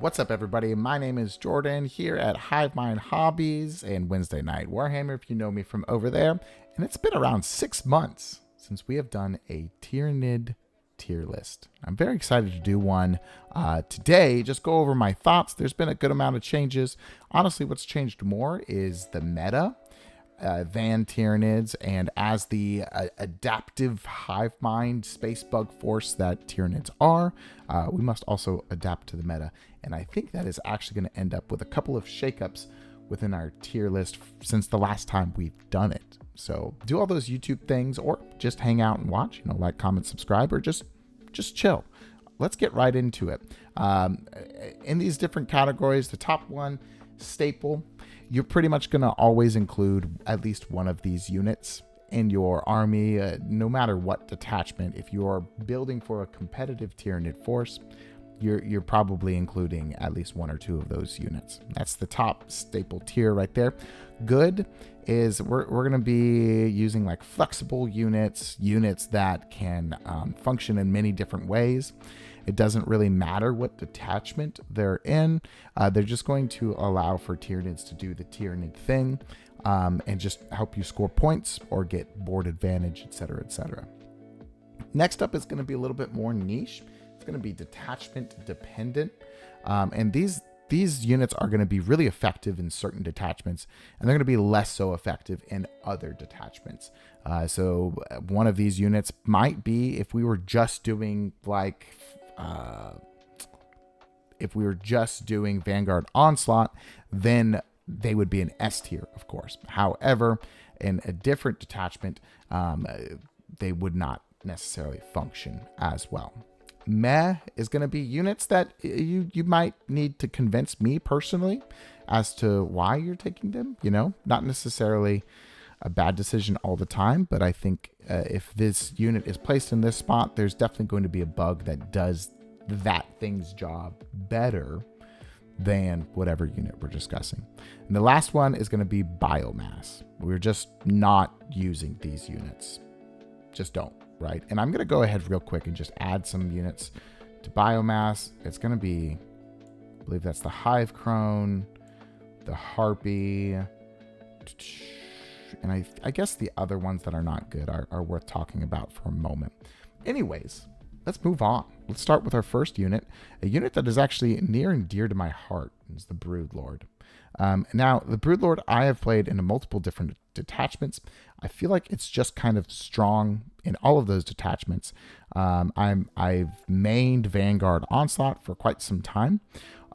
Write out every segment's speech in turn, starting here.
What's up, everybody? My name is Jordan here at Hive Mind Hobbies and Wednesday Night Warhammer, if you know me from over there. And it's been around 6 months since we have done a Tyranid tier list. I'm very excited to do one today, just go over my thoughts. There's been a good amount of changes. Honestly, what's changed more is the meta than Tyranids, and as the adaptive hive mind space bug force that Tyranids are, we must also adapt to the meta. And I think that is actually going to end up with a couple of shakeups within our tier list since the last time we've done it. So do all those YouTube things, or just hang out and watch, like, comment, subscribe, or just chill. Let's get right into it. In these different categories, the top one, staple, you're pretty much going to always include at least one of these units in your army, no matter what detachment. If you're building for a competitive Tyranid force, you're probably including at least one or two of those units. That's the top staple tier right there. Good is we're going to be using like flexible units that can function in many different ways. It doesn't really matter what detachment they're in. They're just going to allow for Tyranids to do the Tyranid thing and just help you score points or get board advantage, etc., etc. Next up is going to be a little bit more niche. It's going to be detachment dependent. And these units are going to be really effective in certain detachments, and they're going to be less so effective in other detachments. So one of these units might be if we were just doing Vanguard Onslaught, then they would be an S tier, of course. However, in a different detachment, they would not necessarily function as well. Meh is going to be units that you might need to convince me personally as to why you're taking them. Not necessarily a bad decision all the time, but I think if this unit is placed in this spot, there's definitely going to be a bug that does that thing's job better than whatever unit we're discussing. And the last one is going to be biomass. We're just not using these units. Just don't. Right, and I'm going to go ahead real quick and just add some units to biomass. It's going to be, I believe that's the Hive Crone, the Harpy, and I guess the other ones that are not good are worth talking about for a moment. Anyways, let's move on. Let's start with our first unit, a unit that is actually near and dear to my heart. Is the Broodlord. Now, the Broodlord I have played in multiple different detachments. I feel like it's just kind of strong in all of those detachments. I've mained Vanguard Onslaught for quite some time,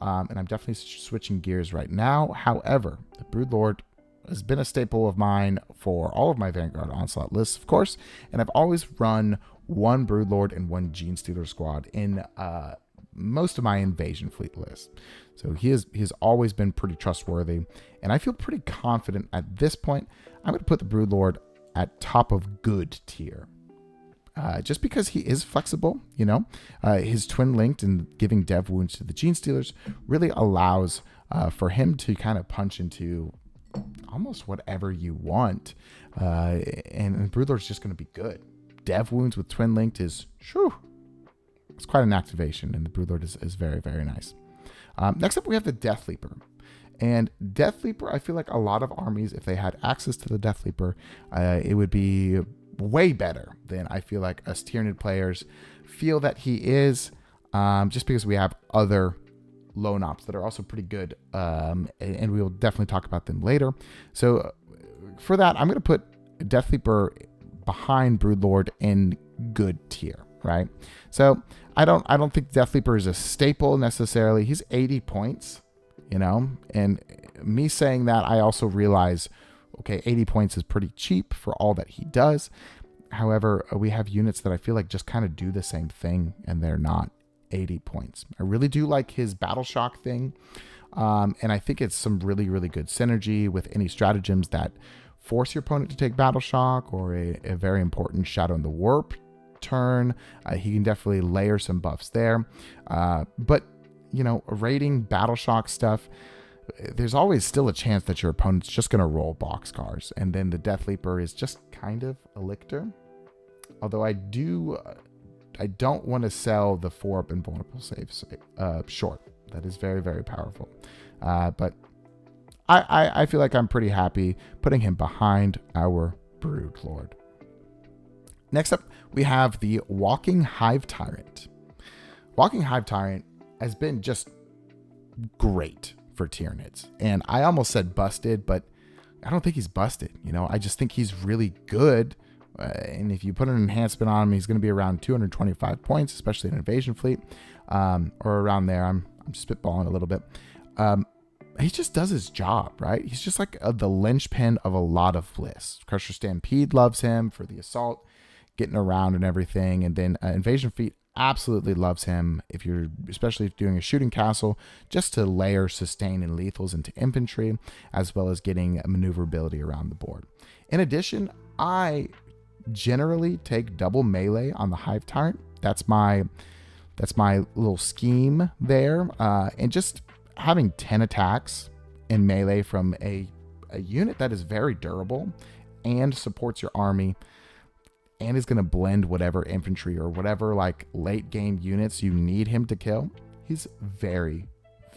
and I'm definitely switching gears right now. However, the Broodlord has been a staple of mine for all of my Vanguard Onslaught lists, of course, and I've always run one Broodlord and one Genestealer squad in most of my invasion fleet list. So he has always been pretty trustworthy, and I feel pretty confident at this point. I'm going to put the Broodlord at top of good tier. Just because he is flexible, his twin linked and giving dev wounds to the Genestealers really allows for him to kind of punch into almost whatever you want. And Broodlord's just going to be good. Dev wounds with twin linked is, it's quite an activation, and the Broodlord is very, very nice. Next up, we have the Death Leaper. And Death Leaper, I feel like a lot of armies, if they had access to the Death Leaper, it would be way better than I feel like us Tyranid players feel that he is, just because we have other lone ops that are also pretty good, and we will definitely talk about them later. So for that, I'm going to put Death Leaper behind Broodlord in good tier, right? So I don't think Death Leaper is a staple necessarily. He's 80 points, and me saying that, I also realize, okay, 80 points is pretty cheap for all that he does. However, we have units that I feel like just kind of do the same thing, and they're not 80 points. I really do like his Battle Shock thing, and I think it's some really, really good synergy with any stratagems that force your opponent to take Battle Shock, or a very important Shadow in the Warp turn. He can definitely layer some buffs there. But, raiding Battle Shock stuff, there's always still a chance that your opponent's just going to roll boxcars, and then the Death Leaper is just kind of a lictor. Although I don't want to sell the 4-up invulnerable saves short. That is very, very powerful. But I feel like I'm pretty happy putting him behind our Brood Lord. Next up, we have the Walking Hive Tyrant. Walking Hive Tyrant has been just great for Tyranids. And I almost said busted, but I don't think he's busted. I just think he's really good. And if you put an enhancement on him, he's going to be around 225 points, especially in Invasion Fleet, or around there. I'm spitballing a little bit. He just does his job, right? He's just like the linchpin of a lot of lists. Crusher Stampede loves him for the assault, getting around and everything. And then Invasion Fleet absolutely loves him especially if doing a shooting castle, just to layer sustain and lethals into infantry, as well as getting maneuverability around the board. In addition, I generally take double melee on the Hive Tyrant. That's my little scheme there. And just having 10 attacks in melee from a unit that is very durable and supports your army and is going to blend whatever infantry or whatever like late game units you need him to kill, he's very,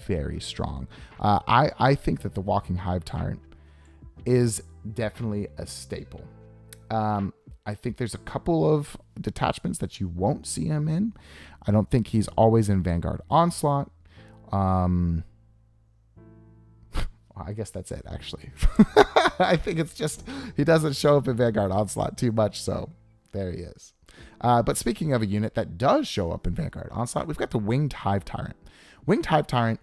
very strong. I think that the Walking Hive Tyrant is definitely a staple. I think there's a couple of detachments that you won't see him in. I don't think he's always in Vanguard Onslaught. I guess that's it, actually. I think it's just he doesn't show up in Vanguard Onslaught too much, so there he is. But speaking of a unit that does show up in Vanguard Onslaught, we've got the Winged Hive Tyrant. Winged Hive Tyrant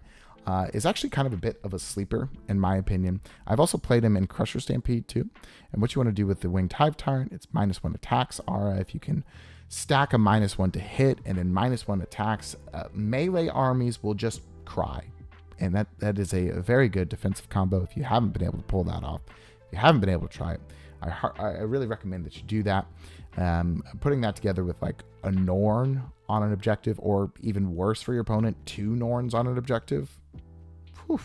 is actually kind of a bit of a sleeper, in my opinion. I've also played him in Crusher Stampede too. And what you want to do with the Winged Hive Tyrant, it's -1 attacks aura. If you can stack a -1 to hit and then -1 attacks, melee armies will just cry. And that is a very good defensive combo. If you haven't been able to pull that off, if you haven't been able to try it, I really recommend that you do that. Putting that together with like a Norn on an objective, or even worse for your opponent, 2 Norns on an objective. Whew,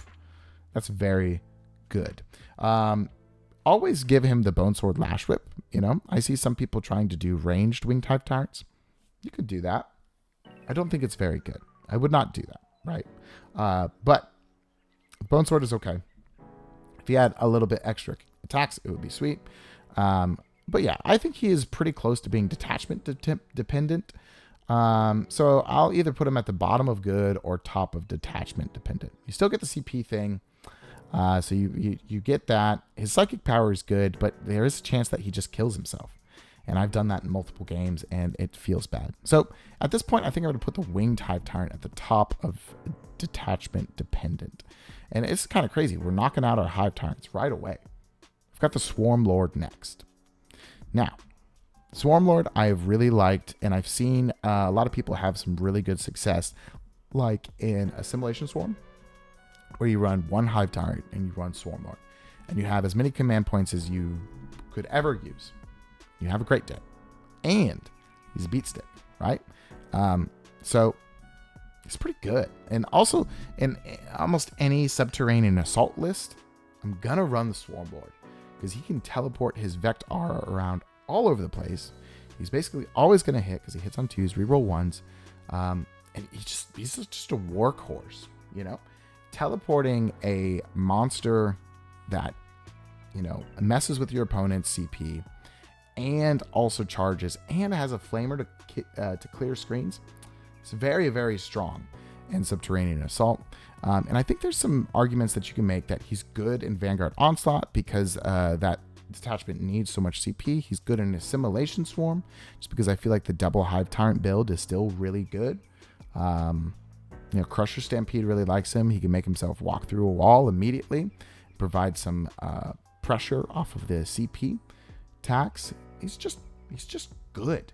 that's very good. Always give him the Bone Sword Lash Whip. I see some people trying to do ranged Winged Hive Tyrants. You could do that. I don't think it's very good. I would not do that, right? But Bone Sword is okay. If he had a little bit extra attacks, it would be sweet. But yeah, I think he is pretty close to being detachment dependent. So I'll either put him at the bottom of good or top of detachment dependent. You still get the CP thing. So you get that. His psychic power is good, but there is a chance that he just kills himself. And I've done that in multiple games, and it feels bad. So at this point, I think I'm going to put the Winged Hive Tyrant at the top of detachment dependent. And it's kind of crazy. We're knocking out our Hive Tyrants right away. We've got the Swarm Lord next. Now, Swarm Lord I have really liked, and I've seen a lot of people have some really good success, like in Assimilation Swarm, where you run 1 Hive Tyrant and you run Swarm Lord. And you have as many command points as you could ever use. You have a great day. And he's a beat stick, right? So it's pretty good. And also, in almost any subterranean assault list, I'm going to run the Swarm Lord, because he can teleport his Vect Aura around all over the place. He's basically always going to hit, because he hits on 2s, reroll 1s. And he's just a workhorse, Teleporting a monster that, messes with your opponent's CP, and also charges and has a flamer to clear screens. It's very, very strong in Subterranean Assault. And I think there's some arguments that you can make that he's good in Vanguard Onslaught, because that detachment needs so much CP. He's good in Assimilation Swarm, just because I feel like the double Hive Tyrant build is still really good. Crusher Stampede really likes him. He can make himself walk through a wall immediately, provide some pressure off of the CP attacks. He's just good.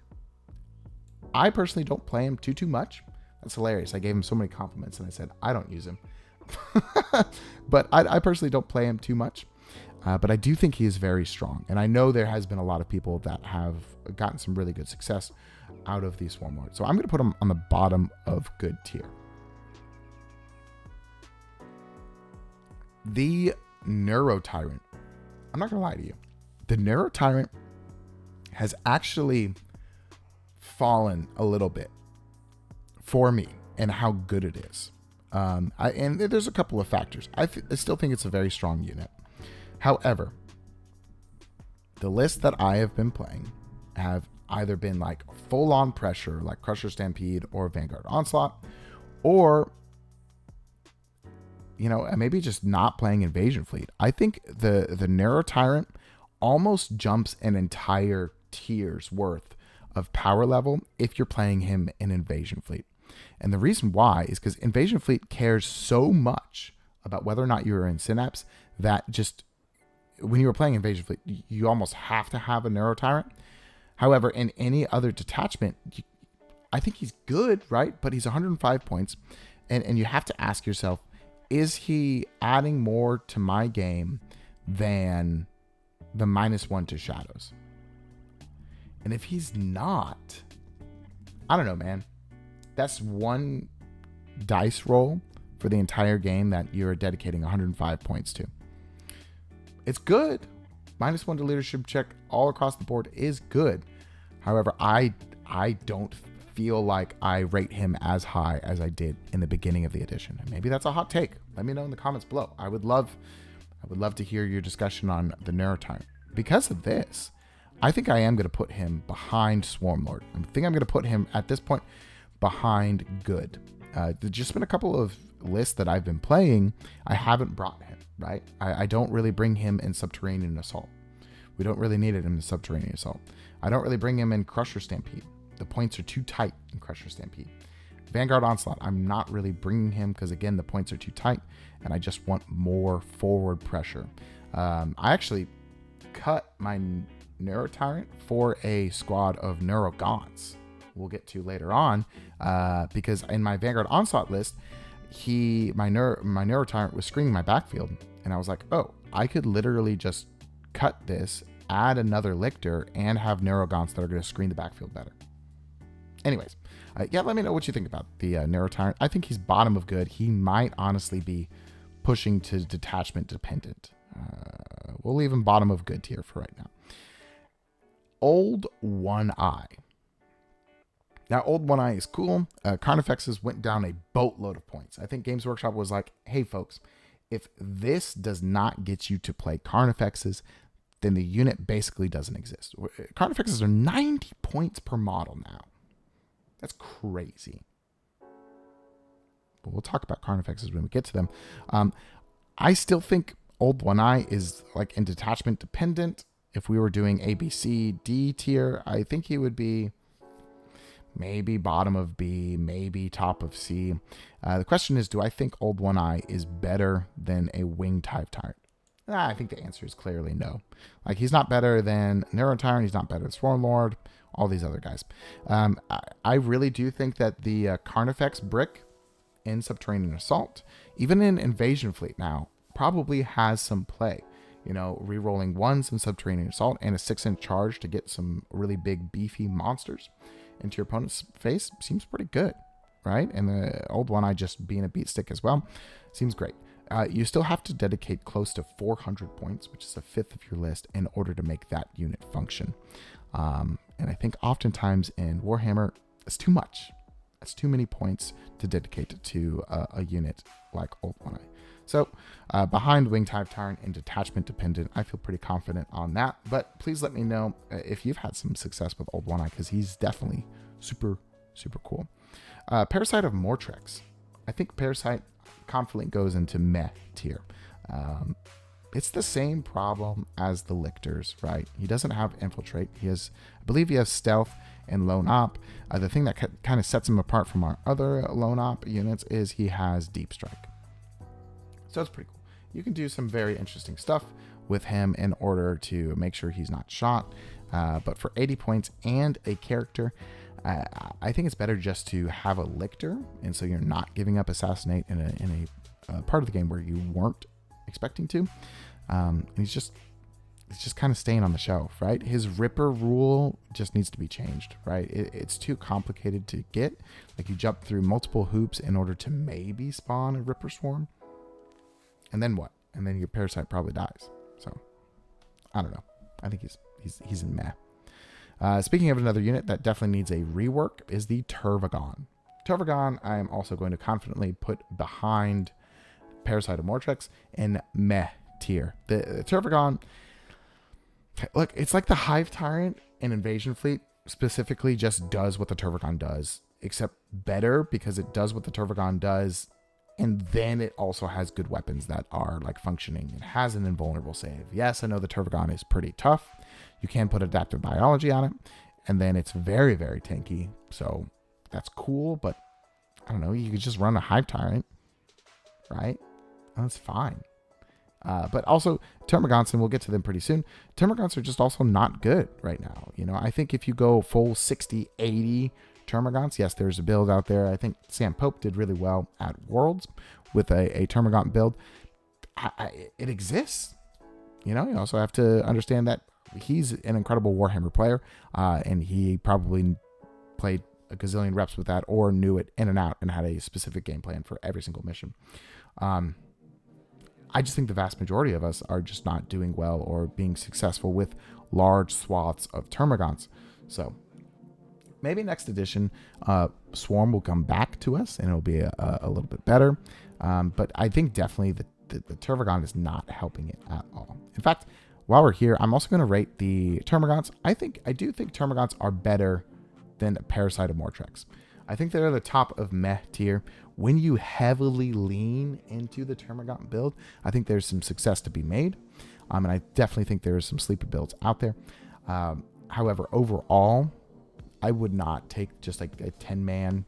I personally don't play him too much. That's hilarious. I gave him so many compliments and I said I don't use him. But I personally don't play him too much. But I do think he is very strong. And I know there has been a lot of people that have gotten some really good success out of these Swarm Lords. So I'm going to put him on the bottom of good tier. The Neuro Tyrant. I'm not going to lie to you. The Neuro Tyrant has actually fallen a little bit for me and how good it is. And there's a couple of factors. I still think it's a very strong unit. However, the lists that I have been playing have either been like full-on pressure, like Crusher Stampede or Vanguard Onslaught, or maybe just not playing Invasion Fleet. I think the Narrow Tyrant almost jumps an entire tier's worth of power level if you're playing him in Invasion Fleet. And the reason why is because Invasion Fleet cares so much about whether or not you're in Synapse that just when you were playing Invasion Fleet, you almost have to have a Narrow Tyrant. However, in any other detachment, I think he's good, right? But he's 105 points. And you have to ask yourself, is he adding more to my game than the -1 to Shadows? And if he's not, I don't know, man. That's one dice roll for the entire game that you're dedicating 105 points to. It's good. -1 to leadership check all across the board is good. However, I don't feel like I rate him as high as I did in the beginning of the edition. And maybe that's a hot take. Let me know in the comments below. I would love to hear your discussion on the Narrow Tyrant. Because of this, I think I am going to put him behind Swarmlord. I think I'm going to put him at this point behind Good. There's just been a couple of lists that I've been playing. I haven't brought him, right? I don't really bring him in Subterranean Assault. We don't really need it in the Subterranean Assault. I don't really bring him in Crusher Stampede. The points are too tight in Crusher Stampede. Vanguard Onslaught, I'm not really bringing him because, again, the points are too tight, and I just want more forward pressure. I actually cut my Narrow Tyrant for a squad of Neuro Gaunts we'll get to later on, because in my Vanguard Onslaught list, my Narrow Tyrant was screening my backfield, and I was like, oh, I could literally just cut this, add another Lictor, and have Narrow Gaunts that are going to screen the backfield better. Anyways, let me know what you think about the Narrow Tyrant. I think he's bottom of good. He might honestly be pushing to detachment dependent. We'll leave him bottom of good tier for right now. Old One Eye. Now, Old One Eye is cool. Carnifexes went down a boatload of points. I think Games Workshop was like, hey, folks, if this does not get you to play Carnifexes, then the unit basically doesn't exist. Carnifexes are 90 points per model now. That's crazy. But we'll talk about Carnifexes when we get to them. I still think Old One Eye is like in detachment dependent. If we were doing A, B, C, D tier, I think he would be maybe bottom of B, maybe top of C. The question is, do I think Old One Eye is better than a Winged Type Tyrant? I think the answer is clearly no. Like, he's not better than Narrow Tyrant. He's not better than Swarmlord. All these other guys. I really do think that the Carnifex brick in Subterranean Assault, even in Invasion Fleet now, probably has some play. You know, re-rolling 1s in Subterranean Assault and a 6-inch charge to get some really big, beefy monsters into your opponent's face seems pretty good, right? And the Old One Eye just being a beat stick as well seems great. You still have to dedicate close to 400 points, which is a fifth of your list, in order to make that unit function. And I think oftentimes in Warhammer, it's too much. It's too many points to dedicate to a unit like Old One Eye. So behind Winged Type Tyrant and detachment dependent, I feel pretty confident on that. But please let me know if you've had some success with Old One Eye, because he's definitely super, super cool. Parasite of Mortrex. I think Parasite confidently goes into meh tier. It's the same problem as the Lictors, right? He doesn't have Infiltrate. I believe he has Stealth and Lone Op. The thing that kind of sets him apart from our other Lone Op units is he has Deep Strike. So it's pretty cool. You can do some very interesting stuff with him in order to make sure he's not shot. But for 80 points and a character, I think it's better just to have a Lictor, and so you're not giving up Assassinate in a part of the game where you weren't expecting to. He's just kind of staying on the shelf, right? His Ripper rule just needs to be changed, right? It's too complicated to get. Like, you jump through multiple hoops in order to maybe spawn a Ripper Swarm. And then what? And then your Parasite probably dies. So, I don't know. I think he's in meh. Speaking of another unit that definitely needs a rework is the Tervagon. Tervagon, I am also going to confidently put behind Parasite of Mortrex in meh tier. The Tervagon, look, it's like the Hive Tyrant in Invasion Fleet specifically just does what the Tervagon does, except better because it does what the Tervagon does, and then it also has good weapons that are like functioning. It has an invulnerable save. Yes, I know the Tervagon is pretty tough. You can put adaptive biology on it, and then it's very, very tanky. So that's cool, but I don't know. You could just run a Hive Tyrant, right? That's fine. But also, Termagants, and we'll get to them pretty soon, Termagants are just also not good right now. You know, I think if you go full 60, 80 Termagants, yes, there's a build out there. I think Sam Pope did really well at Worlds with a Termagant build. It exists. You know, you also have to understand that he's an incredible Warhammer player, and he probably played a gazillion reps with that or knew it in and out and had a specific game plan for every single mission. I just think the vast majority of us are just not doing well or being successful with large swaths of Termagants. So maybe next edition, Swarm will come back to us and it'll be a little bit better. But I think definitely the Tervagon is not helping it at all. In fact, while we're here, I'm also going to rate the Termagants. I do think Termagants are better than Parasite of Mortrex. I think they're the top of meh tier. When you heavily lean into the Termagant build, I think there's some success to be made. And I definitely think there's some sleeper builds out there. However, overall, I would not take just like a 10-man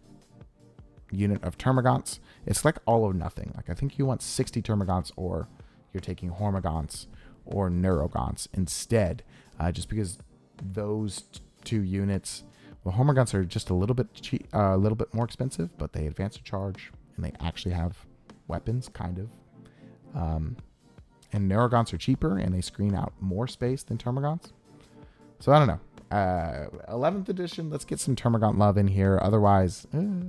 unit of Termagants. It's like all or nothing. Like I think you want 60 Termagants or you're taking Hormagaunts or Neurogants instead. Just because those two units... Well, Hormagaunts are just a little bit more expensive, but they advance a charge and they actually have weapons, kind of. And Neurogants are cheaper and they screen out more space than Termagants. So I don't know. 11th edition, let's get some Termagant love in here. Otherwise, I think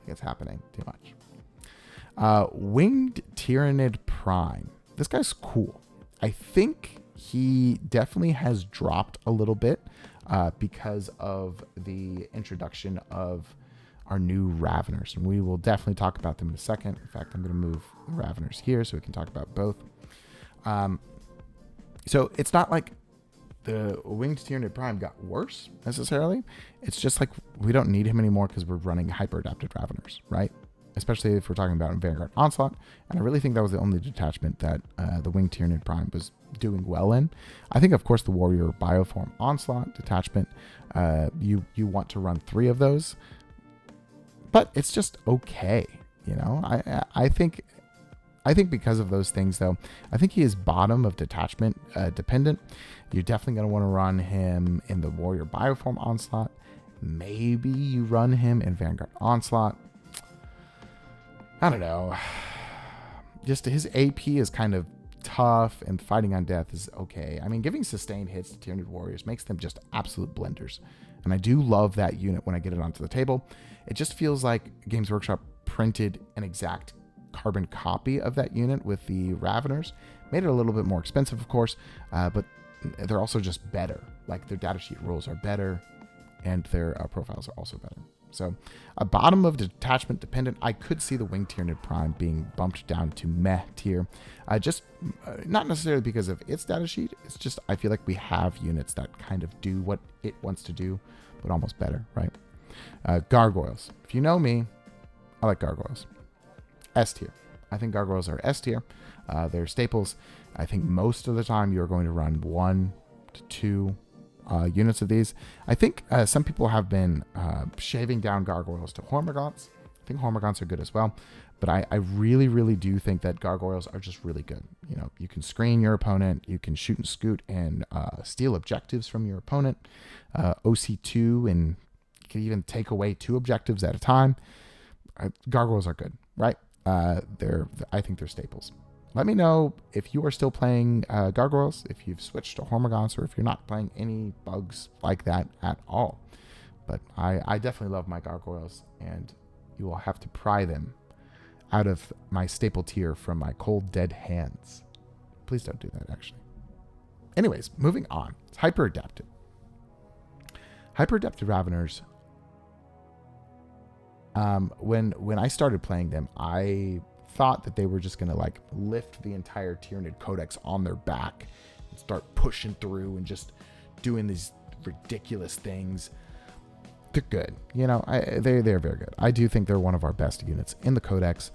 it's happening too much. Winged Tyranid Prime. This guy's cool. I think he definitely has dropped a little bit. Because of the introduction of our new Raveners. And we will definitely talk about them in a second. In fact, I'm going to move the Raveners here so we can talk about both. So it's not like the Winged Tyranid Prime got worse, necessarily. It's just like we don't need him anymore because we're running hyper-adapted Raveners, right? Especially if we're talking about Vanguard Onslaught. And I really think that was the only detachment that the Winged Tyranid Prime was doing well in. I think, of course, the Warrior Bioform Onslaught detachment, you want to run 3 of those. But it's just okay, you know? I think because of those things, though, I think he is bottom of detachment dependent. You're definitely going to want to run him in the Warrior Bioform Onslaught. Maybe you run him in Vanguard Onslaught. I don't know. Just his AP is kind of tough, and fighting on death is okay. I mean, giving sustained hits to Tyranid Warriors makes them just absolute blenders. And I do love that unit when I get it onto the table. It just feels like Games Workshop printed an exact carbon copy of that unit with the Raveners. Made it a little bit more expensive, of course, but they're also just better. Like, their datasheet rules are better, and their profiles are also better. So, a bottom of detachment dependent, I could see the Winged Tyranid Prime being bumped down to meh tier. Just not necessarily because of its datasheet. It's just I feel like we have units that kind of do what it wants to do, but almost better, right? Gargoyles. If you know me, I like Gargoyles. S tier. I think Gargoyles are S tier. They're staples. I think most of the time you're going to run 1 to 2 units of these. I think some people have been shaving down Gargoyles to Hormagaunts. I think Hormagaunts are good as well. But I really, really do think that Gargoyles are just really good. You know, you can screen your opponent. You can shoot and scoot and steal objectives from your opponent. OC2, and you can even take away 2 objectives at a time. Gargoyles are good, right? I think they're staples. Let me know if you are still playing Gargoyles, if you've switched to Hormagaunts, or if you're not playing any bugs like that at all. But I definitely love my Gargoyles, and you will have to pry them out of my staple tier from my cold, dead hands. Please don't do that, actually. Anyways, moving on. It's hyper-adapted. Hyper-adapted Raveners When I started playing them, I thought that they were just going to like lift the entire Tyranid codex on their back and start pushing through and just doing these ridiculous things. They're good. You know, they're very good. I do think they're one of our best units in the codex.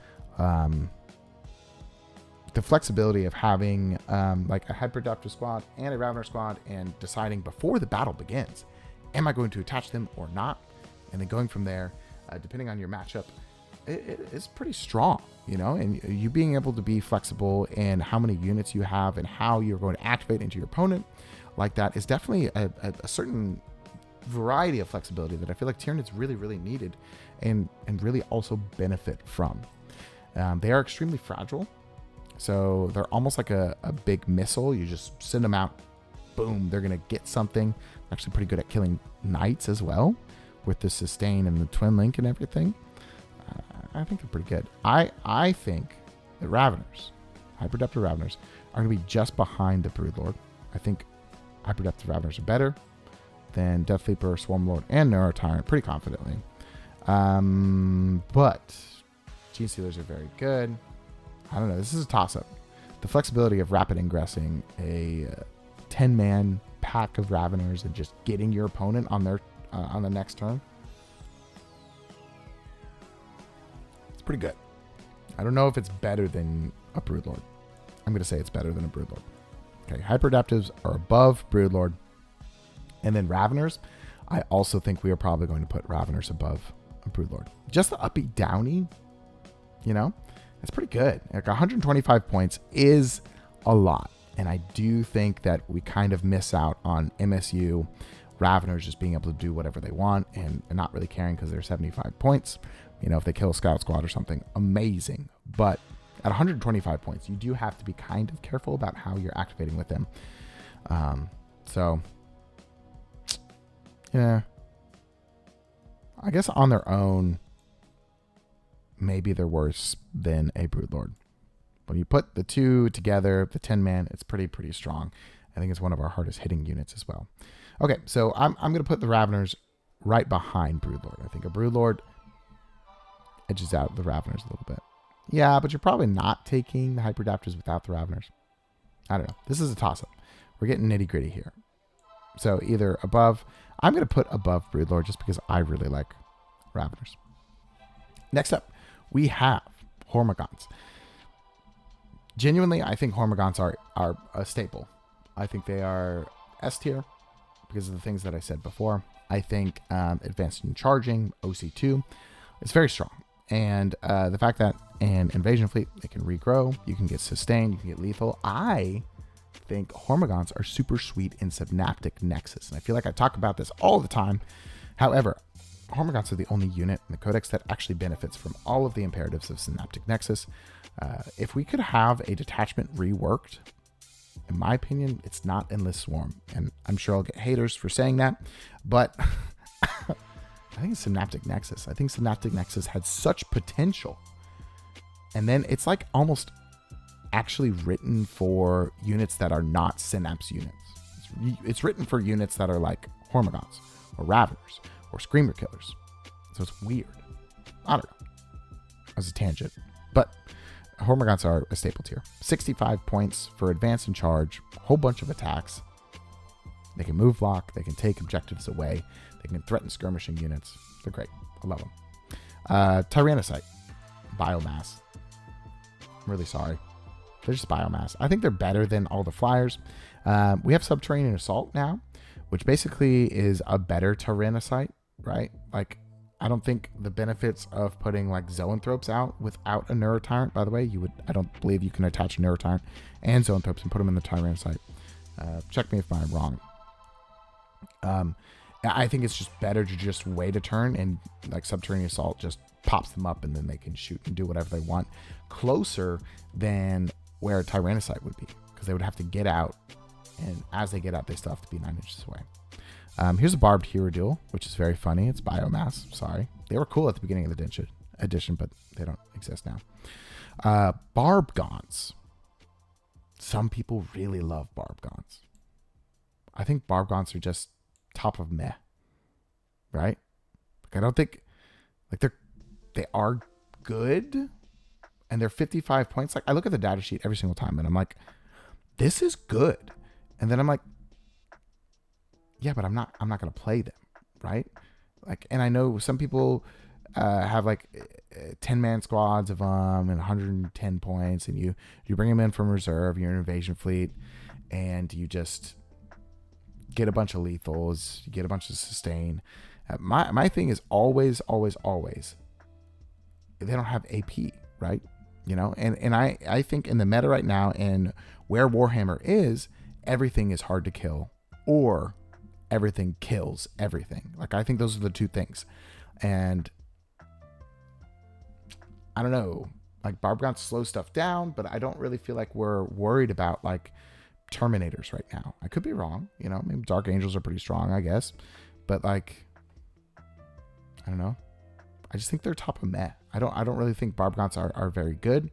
The flexibility of having like a Hyperdopter squad and a Ravener squad and deciding before the battle begins, am I going to attach them or not? And then going from there, depending on your matchup, it's pretty strong, you know, and you being able to be flexible in how many units you have and how you're going to activate into your opponent like that is definitely a certain variety of flexibility that I feel like Tyranids really, really needed and really also benefit from. They are extremely fragile. So they're almost like a big missile. You just send them out, boom, they're going to get something. Actually pretty good at killing knights as well with the sustain and the twin link and everything. I think they're pretty good. I think the Raveners, Hyperdopter Raveners, are going to be just behind the Broodlord. I think Hyperdopter Raveners are better than Death Leaper, Swarmlord, and Neurotyrant pretty confidently. But Gene Stealers are very good. I don't know. This is a toss-up. The flexibility of rapid ingressing a 10-man pack of Raveners and just getting your opponent on their on the next turn. It's pretty good. I don't know if it's better than a Broodlord. I'm going to say it's better than a Broodlord. Okay, Hyperadaptives are above Broodlord. And then Raveners, I also think we are probably going to put Raveners above a Broodlord. Just the uppy downy, you know, it's pretty good. Like 125 points is a lot. And I do think that we kind of miss out on MSU Raveners just being able to do whatever they want and not really caring because they're 75 points. You know, if they kill a scout squad or something, amazing. But at 125 points, you do have to be kind of careful about how you're activating with them. So, yeah. I guess on their own, maybe they're worse than a Broodlord. When you put the two together, the 10-man, it's pretty strong. I think it's one of our hardest hitting units as well. Okay, so I'm going to put the Raveners right behind Broodlord. I think a Broodlord edges out the Raveners a little bit. Yeah, but you're probably not taking the Hyperdopters without the Raveners. I don't know. This is a toss-up. We're getting nitty-gritty here. So either above, I'm going to put above Broodlord just because I really like Raveners. Next up, we have Hormagaunts. Genuinely, I think Hormagaunts are a staple. I think they are S tier because of the things that I said before. I think advanced in charging, OC2, is very strong. And the fact that an invasion fleet, they can regrow, you can get sustained, you can get lethal. I think Hormagaunts are super sweet in Synaptic Nexus. And I feel like I talk about this all the time. However, Hormagaunts are the only unit in the Codex that actually benefits from all of the imperatives of Synaptic Nexus. If we could have a detachment reworked, in my opinion, it's not Endless Swarm. And I'm sure I'll get haters for saying that. But I think it's Synaptic Nexus. I think Synaptic Nexus had such potential. And then it's like almost actually written for units that are not Synapse units. It's written for units that are like Hormagaunts or Raveners or Screamer Killers. So it's weird. I don't know. As a tangent. But Hormagaunts are a staple tier. 65 points for advance and charge. A whole bunch of attacks. They can move block. They can take objectives away. They can threaten skirmishing units. They're great. I love them. Tyrannocyte. Biomass. I'm really sorry. They're just biomass. I think they're better than all the flyers. We have Subterranean Assault now, which basically is a better Tyrannocyte, right? Like, I don't think the benefits of putting like Zoanthropes out without a Neurotyrant, by the way, I don't believe you can attach a Neurotyrant and Zoanthropes and put them in the Tyrannocyte. Check me if I'm wrong. I think it's just better to just wait a turn and like Subterranean Assault just pops them up and then they can shoot and do whatever they want closer than where a Tyrannocyte would be, because they would have to get out, and as they get out, they still have to be 9 inches away. Here's a Barbed Hero Duel, which is very funny. It's biomass. Sorry. They were cool at the beginning of the edition, but they don't exist now. Barb Gaunts. Some people really love Barb Gaunts. I think Barb Gaunts are just top of meh. Right? Like, I don't think... Like, they are good, and they're 55 points. Like, I look at the data sheet every single time and I'm like, this is good. And then I'm like, yeah, but I'm not going to play them, right? Like, and I know some people have like 10-man squads of them and 110 points, and you bring them in from reserve, you're an invasion fleet, and you just get a bunch of lethals, you get a bunch of sustain. My thing is always, they don't have AP, right? You know, and I think in the meta right now, and where Warhammer is, everything is hard to kill, or everything kills everything. Like, I think those are the two things. And I don't know, like, Barbgaunt's slow stuff down, but I don't really feel like we're worried about like Terminators right now. I could be wrong, you know, maybe Dark Angels are pretty strong, I guess, but like, I don't know. I just think they're top of meh. I don't really think Barbgaunts are very good,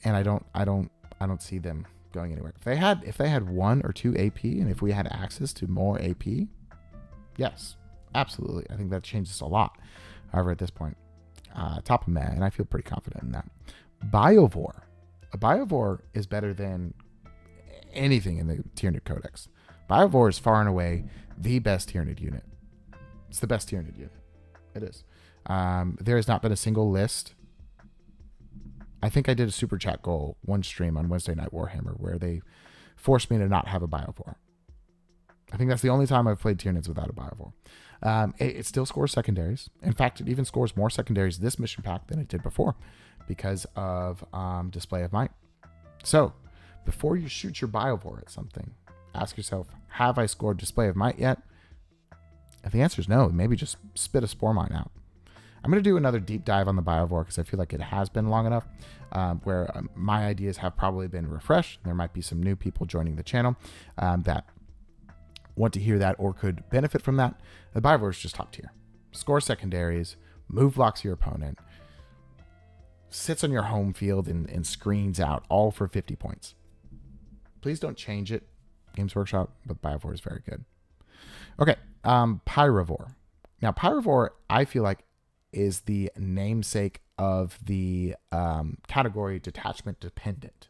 and I don't see them going anywhere. If they had 1 or 2 AP, and if we had access to more AP, yes, absolutely. I think that changes a lot. However, at this point, top of meh, and I feel pretty confident in that. Biovore. A Biovore is better than anything in the Tyranid Codex. Biovore is far and away the best Tyranid unit. It's the best Tyranid unit. It is. There has not been a single list. I think I did a super chat goal one stream on Wednesday Night Warhammer where they forced me to not have a Biovore. I think that's the only time I've played Tyranids without a Biovore. It still scores secondaries. In fact, it even scores more secondaries this mission pack than it did before because of Display of Might. So, before you shoot your Biovore at something, ask yourself, have I scored Display of Might yet? If the answer is no, maybe just spit a Spore Mine out. I'm going to do another deep dive on the Biovore because I feel like it has been long enough where my ideas have probably been refreshed. There might be some new people joining the channel that want to hear that or could benefit from that. The Biovore is just top tier. Score secondaries, move blocks your opponent, sits on your home field and screens out, all for 50 points. Please don't change it, Games Workshop, but Biovore is very good. Okay, Pyrovore. Now, Pyrovore, I feel like, is the namesake of the category detachment dependent.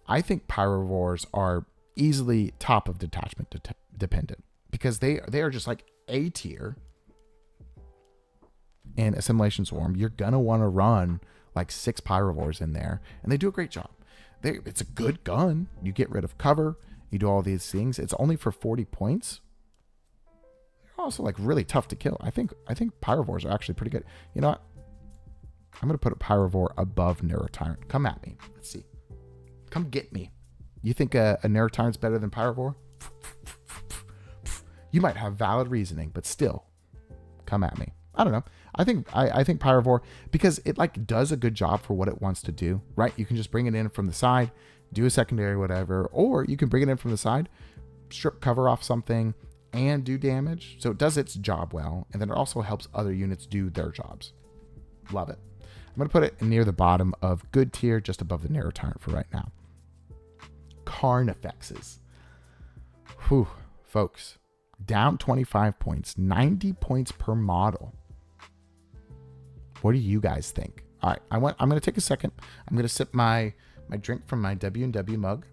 I think Pyrovores are easily top of detachment dependent because they are just like A tier in Assimilation Swarm. You're gonna want to run like 6 Pyrovores in there, and they do a great job. It's a good gun. You get rid of cover. You do all these things. It's only for 40 points. They're also like really tough to kill. I think Pyrovores are actually pretty good. You know what? I'm gonna put a Pyrovore above Neurotyrant. Come at me. Let's see. Come get me. You think a Neurotyrant's better than Pyrovore? You might have valid reasoning, but still, come at me. I don't know. I think Pyrovore, because it like does a good job for what it wants to do, right? You can just bring it in from the side, do a secondary, whatever, or you can bring it in from the side, strip cover off something, and do damage. So it does its job well, and then it also helps other units do their jobs. Love it. I'm going to put it near the bottom of good tier, just above the Neurotyrant for right now. Carnifexes. Whew, folks. Down 25 points, 90 points per model. What do you guys think? All right, I'm going to take a second. I'm going to sip my drink from my W&W mug.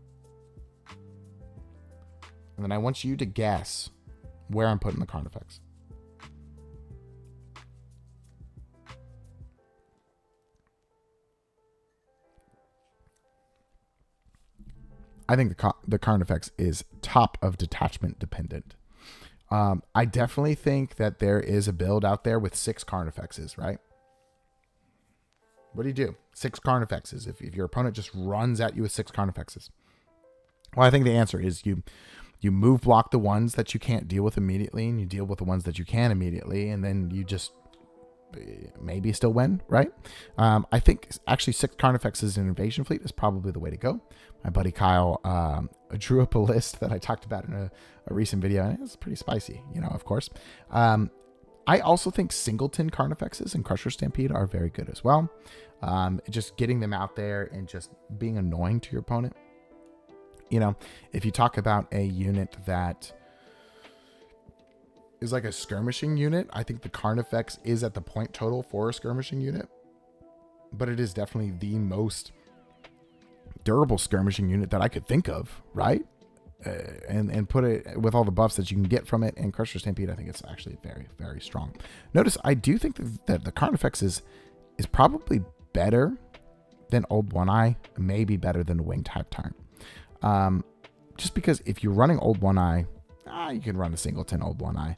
And then I want you to guess where I'm putting the Carnifex. I think the Carnifex is top of detachment dependent. I definitely think that there is a build out there with 6 Carnifexes, right? What do? 6 Carnifexes. If your opponent just runs at you with 6 Carnifexes. Well, I think the answer is you move block the ones that you can't deal with immediately, and you deal with the ones that you can immediately, and then you just maybe still win, right? I think actually 6 Carnifexes in Invasion Fleet is probably the way to go. My buddy Kyle drew up a list that I talked about in a recent video, and it's pretty spicy, of course. I also think singleton Carnifexes and Crusher Stampede are very good as well. Just getting them out there and just being annoying to your opponent. If you talk about a unit that is like a skirmishing unit. I think the Carnifex is at the point total for a skirmishing unit, but it is definitely the most durable skirmishing unit that I could think of, right? And put it with all the buffs that you can get from it, and Crusher Stampede, I think it's actually very, very strong. Notice, I do think that the Carnifex is probably better than Old One Eye, maybe better than the Winged Hive Tyrant. Just because if you're running Old One Eye, you can run a singleton Old One Eye,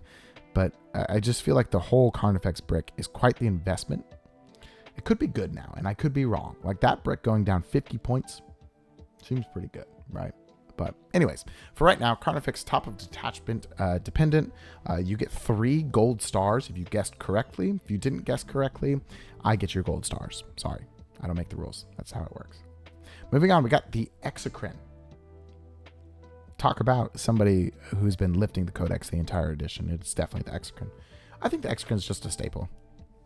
but I just feel like the whole Carnifex brick is quite the investment. It could be good now, and I could be wrong. Like that brick going down 50 points seems pretty good, right? But anyways, for right now, Carnifex, top of detachment dependent. You get 3 gold stars if you guessed correctly. If you didn't guess correctly, I get your gold stars. Sorry, I don't make the rules. That's how it works. Moving on, we got the Exocrine. Talk about somebody who's been lifting the Codex the entire edition. It's definitely the Exocrine. I think the Exocrine is just a staple.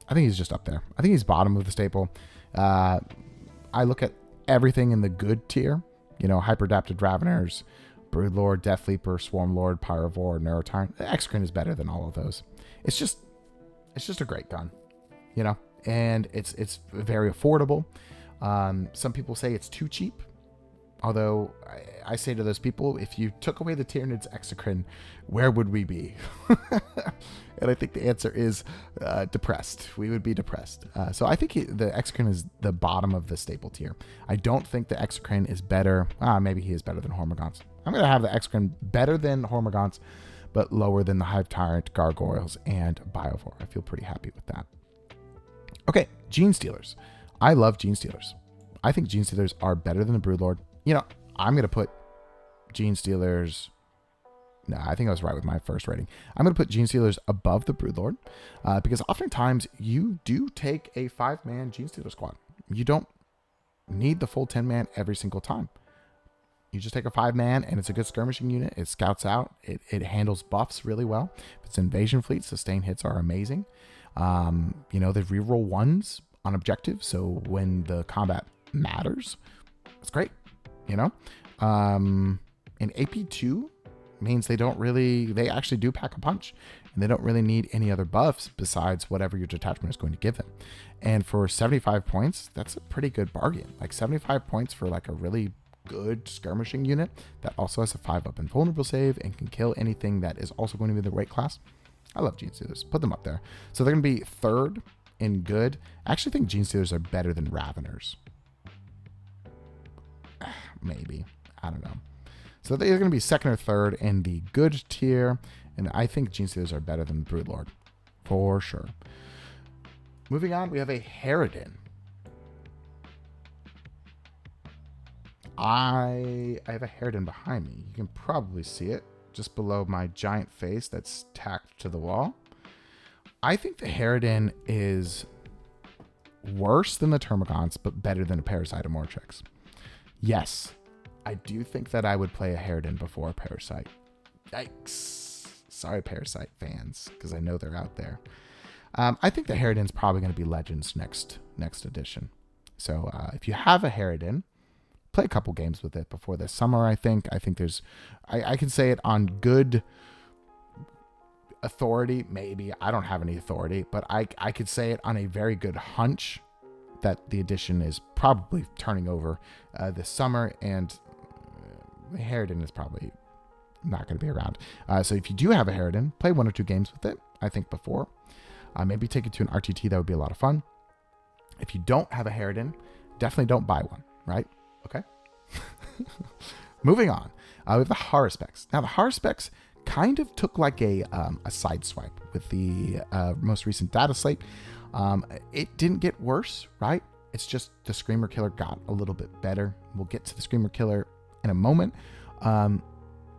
I think he's just up there. I think he's bottom of the staple. I look at everything in the good tier. You know, Hyper-Adapted Raveners, Broodlord, Deathleaper, Swarmlord, Pyrovore, Neurotyrant. The Exocrine is better than all of those. It's just a great gun, you know, and it's very affordable. Some people say it's too cheap. Although I say to those people, if you took away the Tyranid's Exocrine, where would we be? And I think the answer is depressed. We would be depressed. So I think the Exocrine is the bottom of the staple tier. I don't think the Exocrine is better. Maybe he is better than Hormagaunts. I'm going to have the Exocrine better than Hormagaunts, but lower than the Hive Tyrant, Gargoyles, and Biovore. I feel pretty happy with that. Okay, Gene Stealers. I love Gene Stealers. I think Gene Stealers are better than the Broodlord. You know, I'm going to put Gene Stealers... No, I think I was right with my first rating. I'm going to put Gene Stealers above the Broodlord because oftentimes you do take a 5-man Gene Stealer squad. You don't need the full 10-man every single time. You just take a 5-man and it's a good skirmishing unit. It scouts out. It handles buffs really well. If it's Invasion Fleet, sustain hits are amazing. You know, they reroll 1s on objectives, so when the combat matters, it's great. You know, and AP2 means they actually do pack a punch, and they don't really need any other buffs besides whatever your detachment is going to give them. And for 75 points, that's a pretty good bargain. Like 75 points for like a really good skirmishing unit that also has a 5-up invulnerable save and can kill anything that is also going to be the weight class. I love Gene Stealers. Put them up there. So they're going to be third in good. I actually think Gene Stealers are better than Raveners. Maybe. I don't know. So they're going to be second or third in the good tier, and I think Gene Stealers are better than Broodlord, for sure. Moving on, we have a Harridan. I have a Harridan behind me. You can probably see it just below my giant face that's tacked to the wall. I think the Harridan is worse than the Termagants, but better than a Parasite or Mortrix. Yes, I do think that I would play a Harridan before a Parasite. Yikes. Sorry, Parasite fans, because I know they're out there. I think the Harridan's probably going to be Legends next edition. So if you have a Harridan, play a couple games with it before this summer, I think. I think there's... I can say it on good authority, maybe. I don't have any authority, but I could say it on a very good hunch that the edition is probably turning over this summer, and the Harridan is probably not going to be around. So if you do have a Harridan, play 1 or 2 games with it, I think, before. Maybe take it to an RTT. That would be a lot of fun. If you don't have a Harridan, definitely don't buy one, right? Okay. Moving on. We have the Haruspex. Now, the Haruspex kind of took like a side swipe with the most recent data slate. It didn't get worse, right? It's just the Screamer Killer got a little bit better. We'll get to the Screamer Killer in a moment.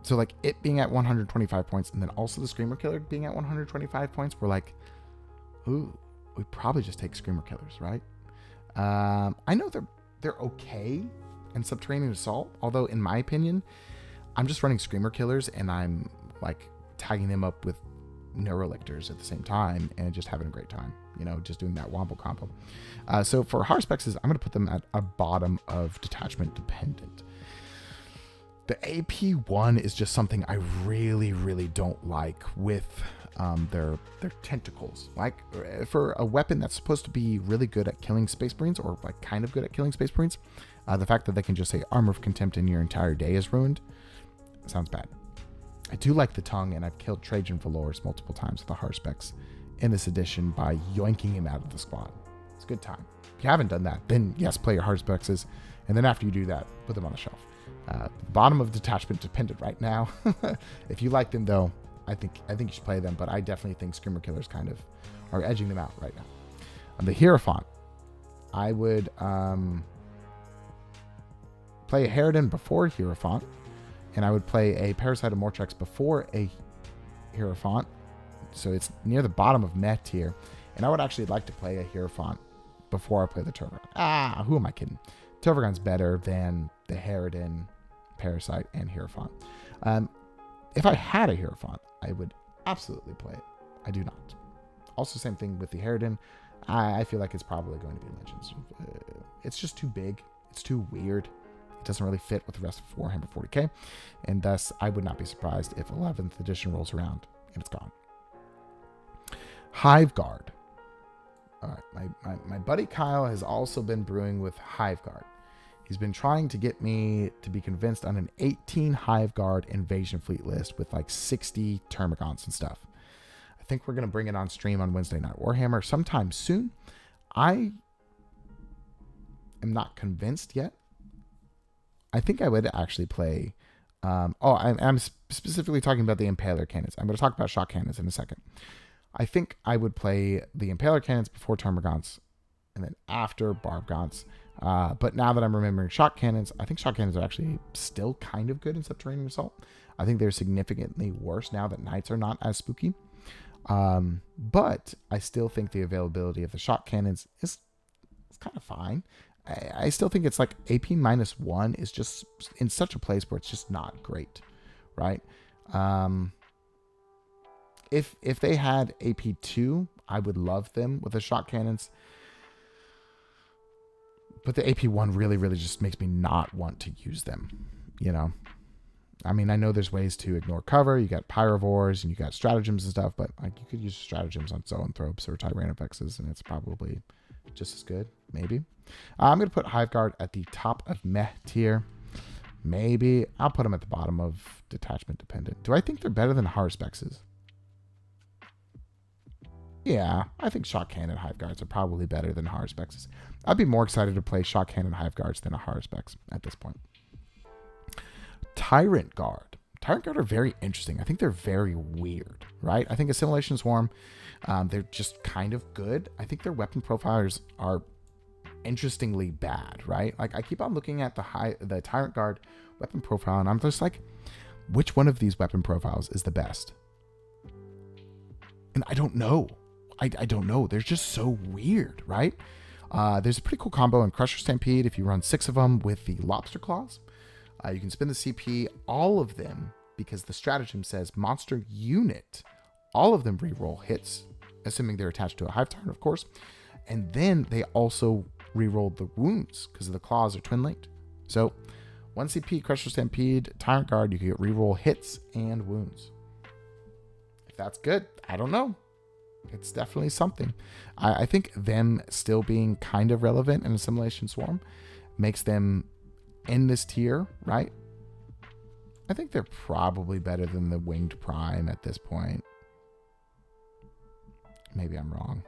So like it being at 125 points and then also the Screamer Killer being at 125 points, we're like, ooh, we probably just take Screamer Killers, right? I know they're okay in Subterranean Assault, although in my opinion, I'm just running Screamer Killers and I'm like tagging them up with Neurolictors at the same time and just having a great time, you know, just doing that wombo combo. So for Harspexes, I'm going to put them at a bottom of detachment dependent. The AP1 is just something I really, really don't like with their tentacles. Like for a weapon that's supposed to be really good at killing Space Marines, or like kind of good at killing Space Marines, the fact that they can just say Armor of Contempt and your entire day is ruined sounds bad. I do like the tongue, and I've killed Trajan Valors multiple times with the Harspecs in this edition by yoinking him out of the squad. It's a good time. If you haven't done that, then yes, play your Harspexes, and then after you do that, put them on the shelf. Bottom of detachment dependent right now. If you like them though, I think you should play them, but I definitely think Screamer Killers kind of are edging them out right now. On the Hierophant, I would play a Harridan before Hierophant, and I would play a Parasite of Mortrex before a Hierophant, so it's near the bottom of meh tier, and I would actually like to play a Hierophant before I play the Tervagon. Who am I kidding? Tervagon's better than the Harridan, Parasite, and Hierophant. If I had a Hierophant, I would absolutely play it. I do not. Also, same thing with the Harridan. I feel like it's probably going to be Legends. It's just too big. It's too weird. It doesn't really fit with the rest of Warhammer 40k, and thus I would not be surprised if 11th edition rolls around and it's gone. Hive Guard. All right, my buddy Kyle has also been brewing with Hive Guard. He's been trying to get me to be convinced on an 18 Hive Guard invasion fleet list with like 60 Termagants and stuff. I think we're going to bring it on stream on Wednesday Night Warhammer sometime soon. I am not convinced yet. I think I would actually play... I'm specifically talking about the Impaler cannons. I'm going to talk about shock cannons in a second. I think I would play the Impaler cannons before Termagants and then after Barbgants. But now that I'm remembering shock cannons, I think shock cannons are actually still kind of good in Subterranean Assault. I think they're significantly worse now that Knights are not as spooky. But I still think the availability of the shock cannons is kind of fine. I still think it's like AP -1 is just in such a place where it's just not great, right? If they had AP2, I would love them with the shock cannons. But the AP1 really just makes me not want to use them, you know? I mean, I know there's ways to ignore cover. You got Pyrovores and you got stratagems and stuff, but like you could use stratagems on Zoanthropes or Tyranofexes, and it's probably just as good, maybe. I'm going to put Hive Guard at the top of meh tier. Maybe I'll put them at the bottom of detachment dependent. Do I think they're better than Harspexes? Yeah, I think Shock Cannon Hive Guards are probably better than Harspexes. I'd be more excited to play Shock Cannon Hive Guards than a Harspex at this point. Tyrant Guard. Tyrant Guard are very interesting. I think they're very weird, right? I think Assimilation Swarm, they're just kind of good. I think their weapon profiles are interestingly bad, right? Like I keep on looking at the Tyrant Guard weapon profile, and I'm just like, which one of these weapon profiles is the best? And I don't know. I don't know. They're just so weird, right? There's a pretty cool combo in Crusher Stampede if you run 6 of them with the Lobster Claws. You can spin the CP, all of them, because the stratagem says monster unit. All of them reroll hits, assuming they're attached to a Hive Tyrant, of course. And then they also reroll the wounds because the claws are twin linked. So 1 CP, Crusher Stampede, Tyrant Guard, you can get reroll hits and wounds. If that's good, I don't know. It's definitely something. I think them still being kind of relevant in Assimilation Swarm makes them in this tier, right? I think they're probably better than the Winged Prime at this point. Maybe I'm wrong.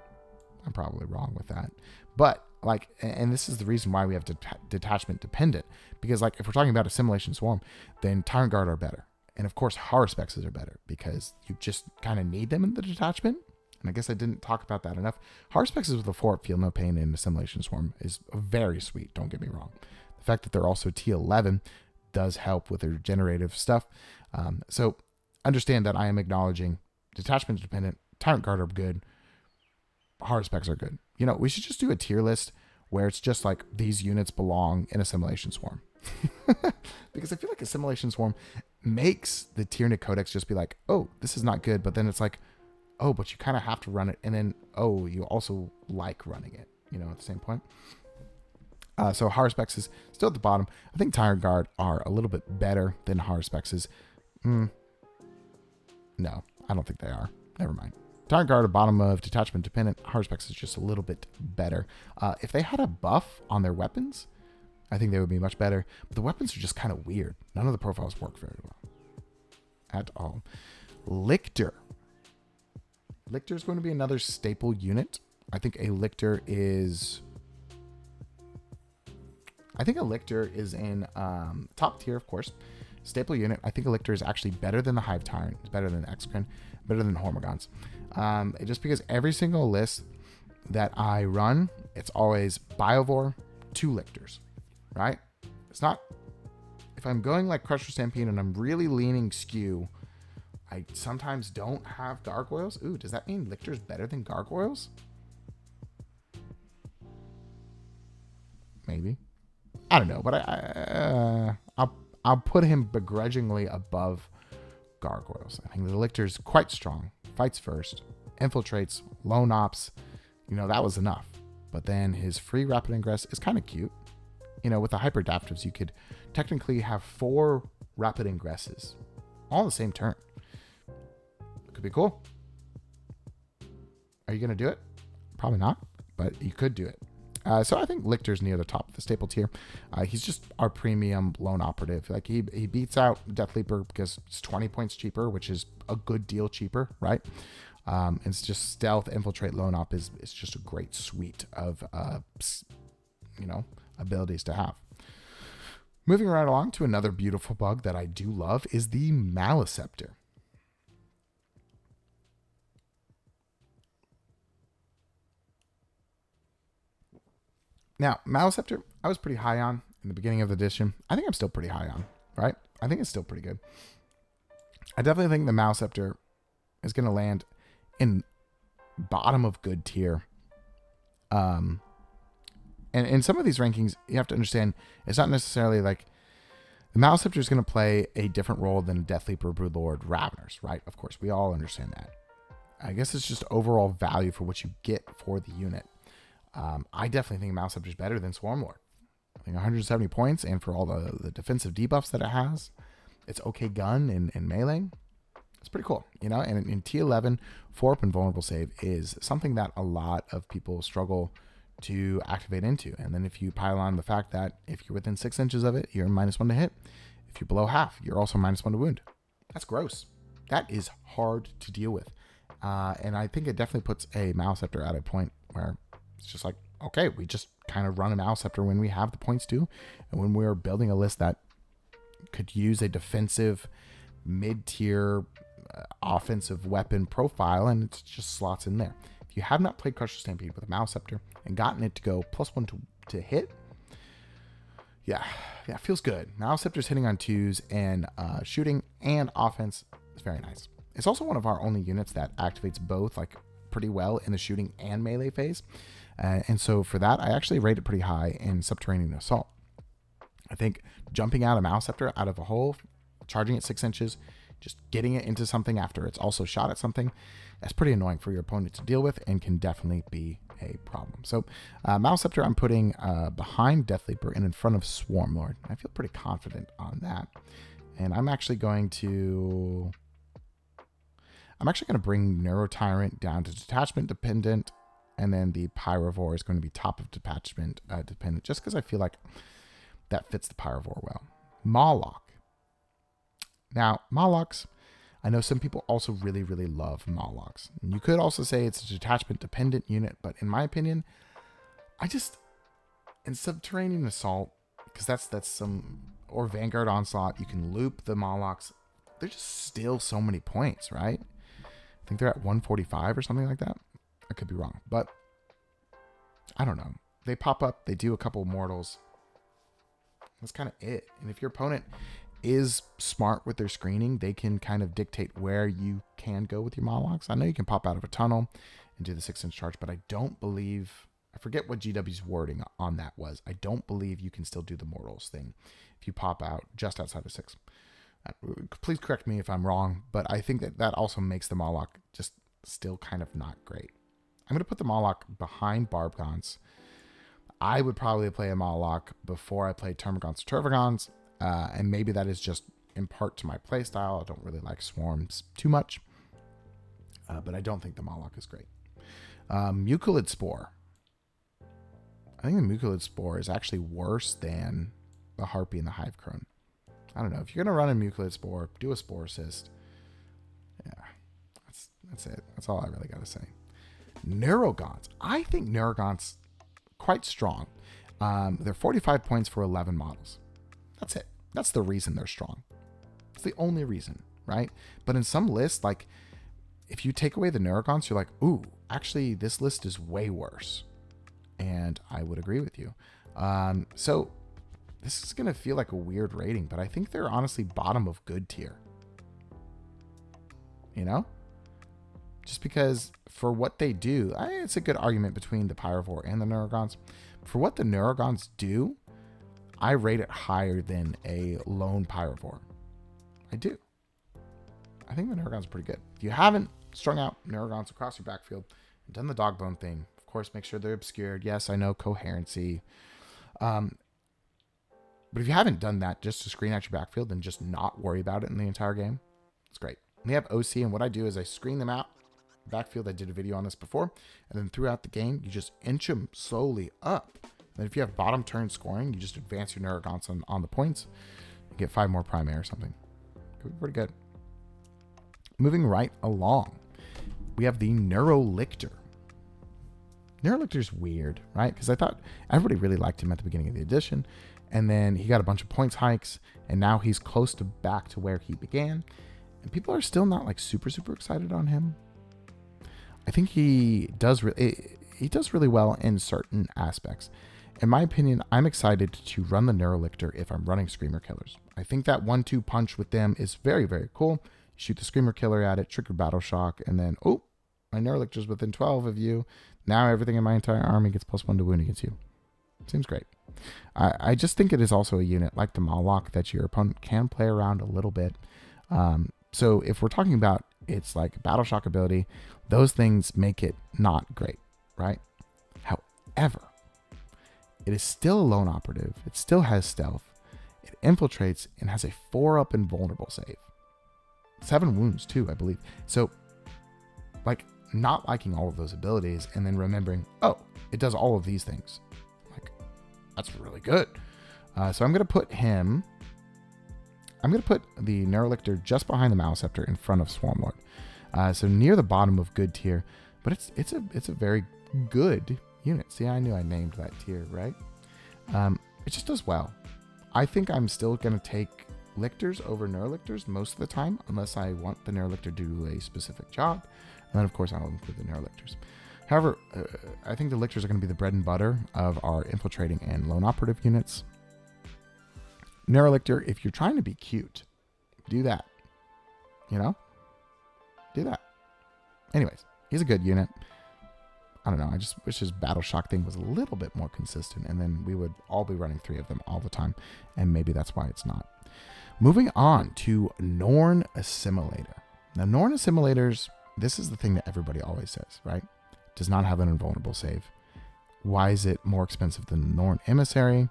I'm probably wrong with that. But, like, and this is the reason why we have detachment dependent. Because, like, if we're talking about Assimilation Swarm, then Tyrant Guard are better. And, of course, Harspexes are better because you just kind of need them in the detachment. And I guess I didn't talk about that enough. Harspexes with a 4 Feel No Pain in Assimilation Swarm is very sweet, don't get me wrong. The fact that they're also T11 does help with their regenerative stuff. So understand that I am acknowledging detachment dependent, Tyrant Guard are good, Harspecs are good. You know, we should just do a tier list where it's just like these units belong in Assimilation Swarm. Because I feel like Assimilation Swarm makes the Tyranid Codex just be like, oh, this is not good, but then it's like, oh, but you kind of have to run it, and then, oh, you also like running it, you know, at the same point. So Harspex is still at the bottom. I think Tyrant Guard are a little bit better than Harspexes. No, I don't think they are. never mind. Tyrant Guard, at bottom of detachment dependent. Hard specs is just a little bit better. If they had a buff on their weapons, I think they would be much better. But the weapons are just kind of weird. None of the profiles work very well at all. Lictor. Lictor is going to be another staple unit. I think a Lictor is in top tier, of course. Staple unit. I think a Lictor is actually better than the Hive Tyrant. It's better than Excrin. Better than Hormagaunts. Just because every single list that I run, it's always Biovore, 2 Lictors, right? It's not, if I'm going like Crusher Stampede and I'm really leaning skew, I sometimes don't have Gargoyles. Ooh, does that mean Lictor's better than Gargoyles? Maybe. I don't know, but I'll put him begrudgingly above Gargoyles. I think the Lictor's quite strong. Fights first, infiltrates, lone ops. That was enough. But then his free rapid ingress is kind of cute. With the hyperdaptives, you could technically have 4 rapid ingresses all the same turn. Could be cool. Are you going to do it? Probably not, but you could do it. So I think Lictor's near the top of the staple tier. He's just our premium lone operative. Like he beats out Death Leaper because it's 20 points cheaper, which is a good deal cheaper, right? It's just stealth, infiltrate, lone op is just a great suite of abilities to have. Moving right along to another beautiful bug that I do love is the Maleceptor. Now, Maleceptor, I was pretty high on in the beginning of the edition. I think I'm still pretty high on, right? I think it's still pretty good. I definitely think the Maleceptor is going to land in bottom of good tier. And in some of these rankings, you have to understand, it's not necessarily like the Maleceptor is going to play a different role than Death Leaper, Broodlord, Raveners, right? Of course, we all understand that. I guess it's just overall value for what you get for the unit. I definitely think Maleceptor is better than Swarmlord. I think 170 points, and for all the defensive debuffs that it has, it's okay gun and melee. It's pretty cool, And in T11, 4-up and vulnerable save is something that a lot of people struggle to activate into. And then if you pile on the fact that if you're within 6 inches of it, you're -1 to hit. If you're below half, you're also -1 to wound. That's gross. That is hard to deal with. And I think it definitely puts a Maleceptor at a point where it's just like, okay, we just kind of run a Maleceptor when we have the points to, and when we're building a list that could use a defensive mid-tier offensive weapon profile, and it just slots in there. If you have not played Crusher Stampede with a Maleceptor and gotten it to go +1 to hit, yeah, it feels good. Maleceptor's hitting on 2s and shooting and offense is very nice. It's also one of our only units that activates both like pretty well in the shooting and melee phase. And so for that, I actually rate it pretty high in Subterranean Assault. I think jumping out a Maleceptor out of a hole, charging it 6 inches, just getting it into something after it's also shot at something, that's pretty annoying for your opponent to deal with and can definitely be a problem. So Maleceptor I'm putting behind Death Leaper and in front of Swarmlord. I feel pretty confident on that. And I'm actually going to bring Neuro Tyrant down to detachment dependent, and then the Pyrovore is going to be top of detachment dependent, just because I feel like that fits the Pyrovore well. Mawloc. Now, Mawlocs, I know some people also really, really love Mawlocs. And you could also say it's a detachment dependent unit, but in my opinion, in Subterranean Assault, because that's some, or Vanguard Onslaught, you can loop the Mawlocs. They're just still so many points, right? I think they're at 145 or something like that. I could be wrong, but I don't know. They pop up, they do a couple mortals. That's kind of it. And if your opponent is smart with their screening, they can kind of dictate where you can go with your Mawlocs. I know you can pop out of a tunnel and do the 6-inch charge, but I don't believe, I forget what GW's wording on that was. I don't believe you can still do the mortals thing if you pop out just outside of 6. Please correct me if I'm wrong, but I think that also makes the Mawloc just still kind of not great. I'm going to put the Mawloc behind Barbgons. I would probably play a Mawloc before I play Termagants or Turvagons, and maybe that is just in part to my playstyle. I don't really like swarms too much. But I don't think the Moloch is great. Mucilid Spore. I think the Mucilid Spore is actually worse than the Harpy and the Hive Crone. I don't know. If you're going to run a Mucilid Spore, do a Spore Assist. Yeah, that's it. That's all I really got to say. Neurogons. I think Neurogons quite strong. They're 45 points for 11 models. That's it. That's the reason they're strong. It's the only reason, right? But in some lists, like if you take away the Neurogons, you're like, ooh, actually this list is way worse. And I would agree with you. So this is going to feel like a weird rating, but I think they're honestly bottom of good tier. You know? Just because for what they do, it's a good argument between the Pyrovore and the Neurogons. For what the Neurogons do, I rate it higher than a lone Pyrovore. I do. I think the Neurogons are pretty good. If you haven't strung out Neurogons across your backfield and done the dog bone thing, of course, make sure they're obscured. Yes, I know coherency. But if you haven't done that just to screen out your backfield and just not worry about it in the entire game, it's great. They have OC, and what I do is I screen them out. Backfield, I did a video on this before. And then throughout the game, you just inch them slowly up. And if you have bottom turn scoring, you just advance your Neurogons on the points. You get 5 more primary or something. Could be pretty good. Moving right along, we have the Neurolictor. Neurolictor's weird, right? Because I thought everybody really liked him at the beginning of the edition. And then he got a bunch of points hikes. And now he's close to back to where he began. And people are still not like super excited on him. I think he does really well in certain aspects. In my opinion, I'm excited to run the Neurolictor if I'm running Screamer Killers. I think that 1-2 punch with them is very, very cool. You shoot the Screamer Killer at it, trigger Battle Shock, and then, oh, my Neurolictor's within 12 of you. Now everything in my entire army gets +1 to wound against you. Seems great. I just think it is also a unit like the Moloch that your opponent can play around a little bit. So if we're talking about its like Battle Shock ability, those things make it not great, right? However, it is still a lone operative. It still has stealth. It infiltrates and has a 4-up invulnerable save. 7 wounds too, I believe. So like not liking all of those abilities and then remembering, oh, it does all of these things. Like that's really good. So I'm going to put the Neurolictor just behind the Maleceptor in front of Swarmlord. So near the bottom of good tier, but it's a very good unit. See, I knew I named that tier, right? It just does well. I think I'm still going to take Lictors over Neurolictors most of the time, unless I want the Neurolictor to do a specific job. And then, of course, I'll include the Neurolictors. However, I think the Lictors are going to be the bread and butter of our infiltrating and lone operative units. Neurolictor, if you're trying to be cute, do that. You know? Do that. Anyways, he's a good unit. I don't know. I just wish his Battle Shock thing was a little bit more consistent, and then we would all be running 3 of them all the time, and maybe that's why it's not. Moving on to Norn Assimilator. Now, Norn Assimilators, this is the thing that everybody always says, right? Does not have an invulnerable save. Why is it more expensive than Norn Emissary?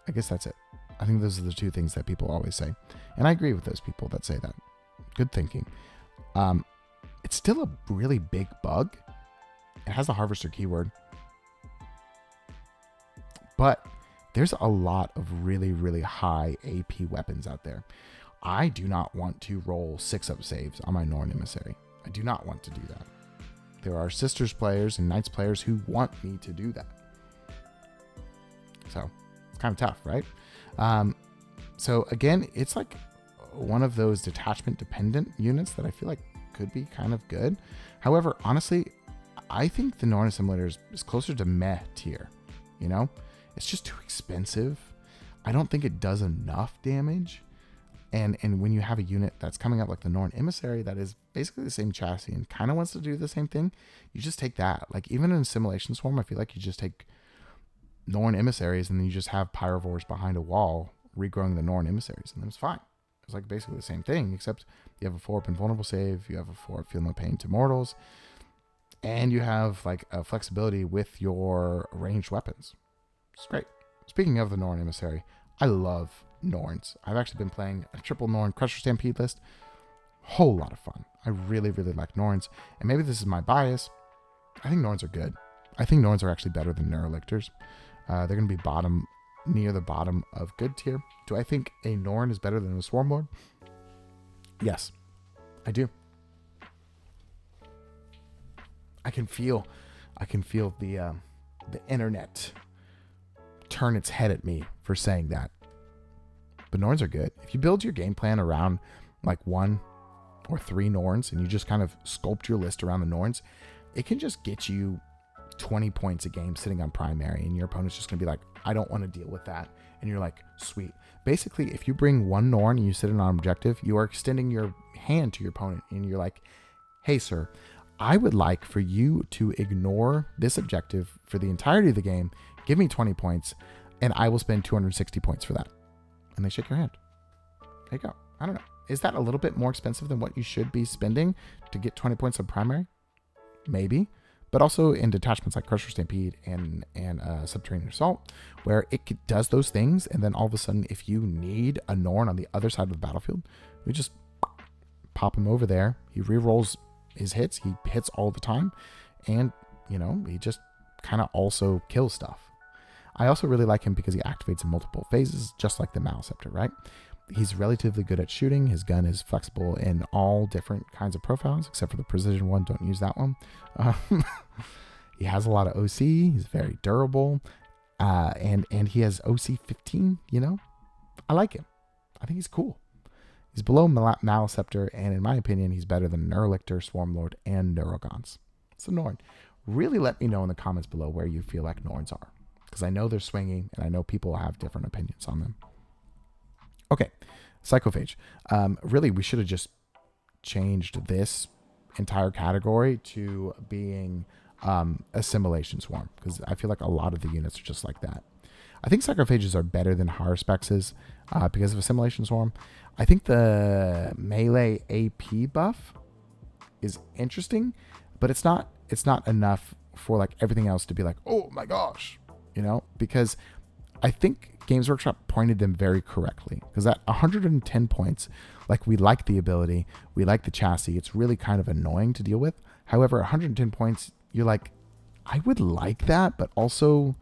I guess that's it. I think those are the 2 things that people always say. And I agree with those people that say that. Good thinking. It's still a really big bug. It has the Harvester keyword. But there's a lot of really high AP weapons out there. I do not want to roll 6-up saves on my Norn Emissary. I do not want to do that. There are Sisters players and Knights players who want me to do that. So it's kind of tough, right? So again, it's like one of those detachment dependent units that I feel like could be kind of good. However, honestly, I think the Norn Assimilator is closer to meh tier. You know, it's just too expensive. I don't think it does enough damage. And when you have a unit that's coming up like the Norn Emissary that is basically the same chassis and kind of wants to do the same thing, you just take that. Like even in Assimilation Swarm, I feel like you just take Norn Emissaries and then you just have Pyrovores behind a wall regrowing the Norn Emissaries, and then it's fine. It's like basically the same thing, except you have a 4-up invulnerable save, you have a 4-up feel no pain to mortals, and you have like a flexibility with your ranged weapons. It's great. Speaking of the Norn Emissary, I love Norns. I've actually been playing a triple Norn Crusher Stampede list. Whole lot of fun. I really, really like Norns. And maybe this is my bias. I think Norns are good. I think Norns are actually better than Neurolictors. They're going to be near the bottom of good tier. Do I think a Norn is better than a Swarmlord? Yes, I do. I can feel the internet turn its head at me for saying that. But Norns are good. If you build your game plan around like 1 or 3 Norns and you just kind of sculpt your list around the Norns, it can just get you 20 points a game sitting on primary, and your opponent's just going to be like, I don't want to deal with that. And you're like, sweet. Basically, if you bring 1 Norn and you sit in on objective, you are extending your hand to your opponent, and you're like, hey, sir, I would like for you to ignore this objective for the entirety of the game, give me 20 points, and I will spend 260 points for that. And they shake your hand. There you go. I don't know. Is that a little bit more expensive than what you should be spending to get 20 points on primary? Maybe. But also in detachments like Crusher Stampede and Subterranean Assault, where it does those things, and then all of a sudden, if you need a Norn on the other side of the battlefield, you just pop him over there. He rerolls his hits. He hits all the time. And, he just kind of also kills stuff. I also really like him because he activates in multiple phases, just like the Maleceptor, right? He's relatively good at shooting. His gun is flexible in all different kinds of profiles, except for the precision one. Don't use that one. He has a lot of OC. He's very durable. And he has OC 15, I like him. I think he's cool. He's below Maleceptor, and in my opinion, he's better than Neurolictor, Swarmlord, and Neurogons. So Norn, really let me know in the comments below where you feel like Norns are, because I know they're swinging, and I know people have different opinions on them. Okay, Psychophage. Really, we should have just changed this entire category to being Assimilation Swarm, because I feel like a lot of the units are just like that. I think Psychophages are better than Harspexes because of Assimilation Swarm. I think the melee AP buff is interesting, but it's not enough for like everything else to be like, oh my gosh, because I think Games Workshop pointed them very correctly, because at 110 points, like, we like the ability, we like the chassis, it's really kind of annoying to deal with. However, 110 points, you're like, I would like that, but also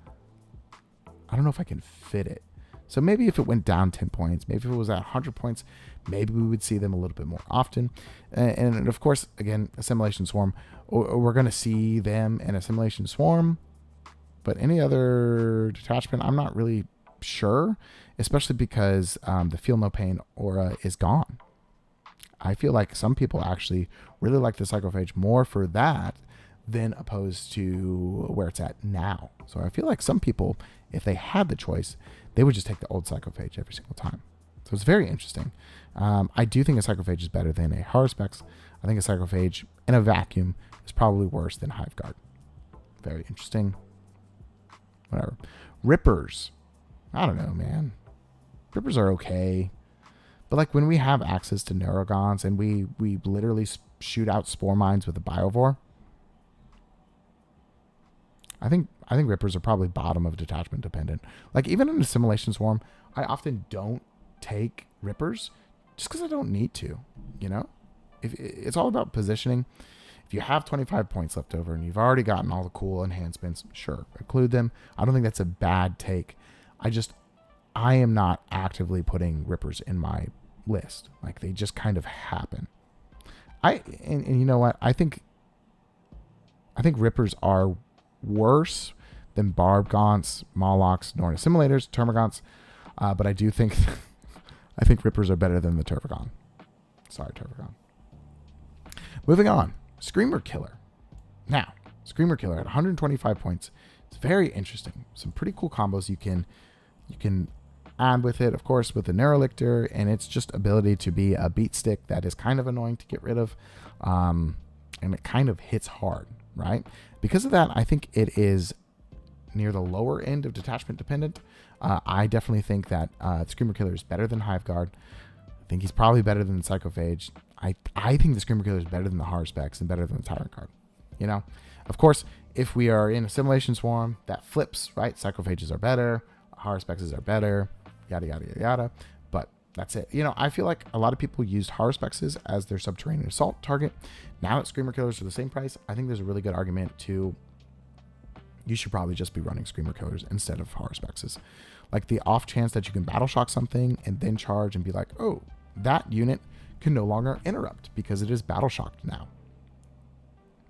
I don't know if I can fit it. So maybe if it went down 10 points, maybe if it was at 100 points, maybe we would see them a little bit more often. And of course, again, Assimilation Swarm, we're going to see them in Assimilation Swarm, but any other detachment, I'm not really sure, especially because the Feel No Pain aura is gone. I feel like some people actually really like the Psychophage more for that than opposed to where it's at now. So I feel like some people, if they had the choice, they would just take the old Psychophage every single time. So it's very interesting. I do think a Psychophage is better than a Harspex. I think a Psychophage in a vacuum is probably worse than Hiveguard. Very interesting. Whatever. Rippers. I don't know, man. Rippers are okay. But like when we have access to Neurogons and we literally shoot out Spore Mines with a Biovore, I think Rippers are probably bottom of detachment dependent. Like even in Assimilation Swarm, I often don't take Rippers just because I don't need to, If it's all about positioning. If you have 25 points left over and you've already gotten all the cool enhancements, sure, include them. I don't think that's a bad take. I am not actively putting Rippers in my list. Like they just kind of happen. And you know what? I think Rippers are worse than Barb Gaunts, Molochs, Norn Assimilators, Termagants. But I do think I think Rippers are better than the Tervagon. Sorry, Tervagon. Moving on. Screamer Killer. Now, Screamer Killer at 125 points. It's very interesting. Some pretty cool combos you can add with it, of course, with the Neurolictor, and its just ability to be a beat stick that is kind of annoying to get rid of. And it kind of hits hard, right? Because of that, I think it is near the lower end of detachment dependent. I definitely think that Screamer Killer is better than Hiveguard. I think he's probably better than the Psychophage. I think the Screamer Killer is better than the Harspex and better than the Tyrant card. Of course, if we are in Assimilation Swarm, that flips, right? Psychophages are better, Harspexes are better, yada, yada, yada, yada. But That's it. I feel like a lot of people used Haruspex as their subterranean assault target. Now that Screamer Killers are the same price, I think there's a really good argument to you should probably just be running Screamer Killers instead of Haruspex. Like the off chance that you can battle shock something and then charge and be like, oh, that unit can no longer interrupt because it is battle shocked now.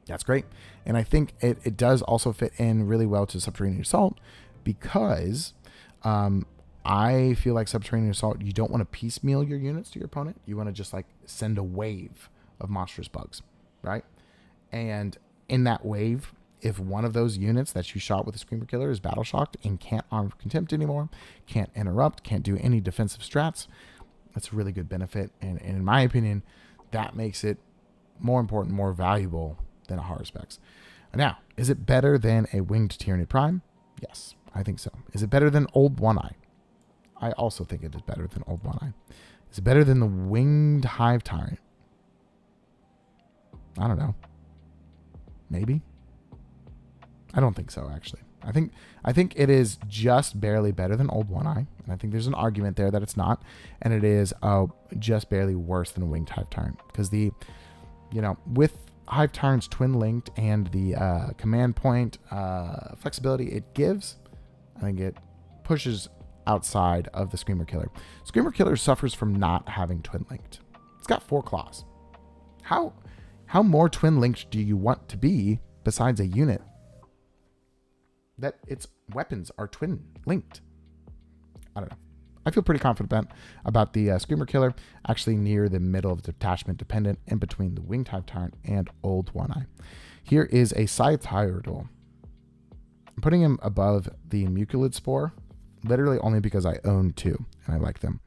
That's great. And I think it does also fit in really well to Subterranean Assault because I feel like Subterranean Assault, you don't want to piecemeal your units to your opponent. You want to just like send a wave of monstrous bugs, right? And in that wave, if one of those units that you shot with a Screamer Killer is battle shocked and can't Arm of Contempt anymore, can't interrupt, can't do any defensive strats, that's a really good benefit. And in my opinion, that makes it more important, more valuable than a Haruspex. Now, is it better than a Winged Tyranid Prime? Yes, I think so. Is it better than Old One Eye? I also think it is better than Old One Eye. Is it better than the Winged Hive Tyrant? I don't know. Maybe. I don't think so, actually. I think it is just barely better than Old One Eye, and I think there's an argument there that it's not, and it is just barely worse than a Winged Hive Tyrant because with Hive Tyrant's twin linked and the command point flexibility it gives, I think it pushes outside of the Screamer Killer. Screamer Killer suffers from not having twin linked. It's got 4 claws. How more twin linked do you want to be besides a unit that its weapons are twin linked? I don't know. I feel pretty confident about the Screamer Killer, actually near the middle of the detachment dependent in between the Winged Hive Tyrant and Old One Eye. Here is a Scythe Hierodule. I'm putting him above the Muculid Spore, literally only because I own 2 and I like them.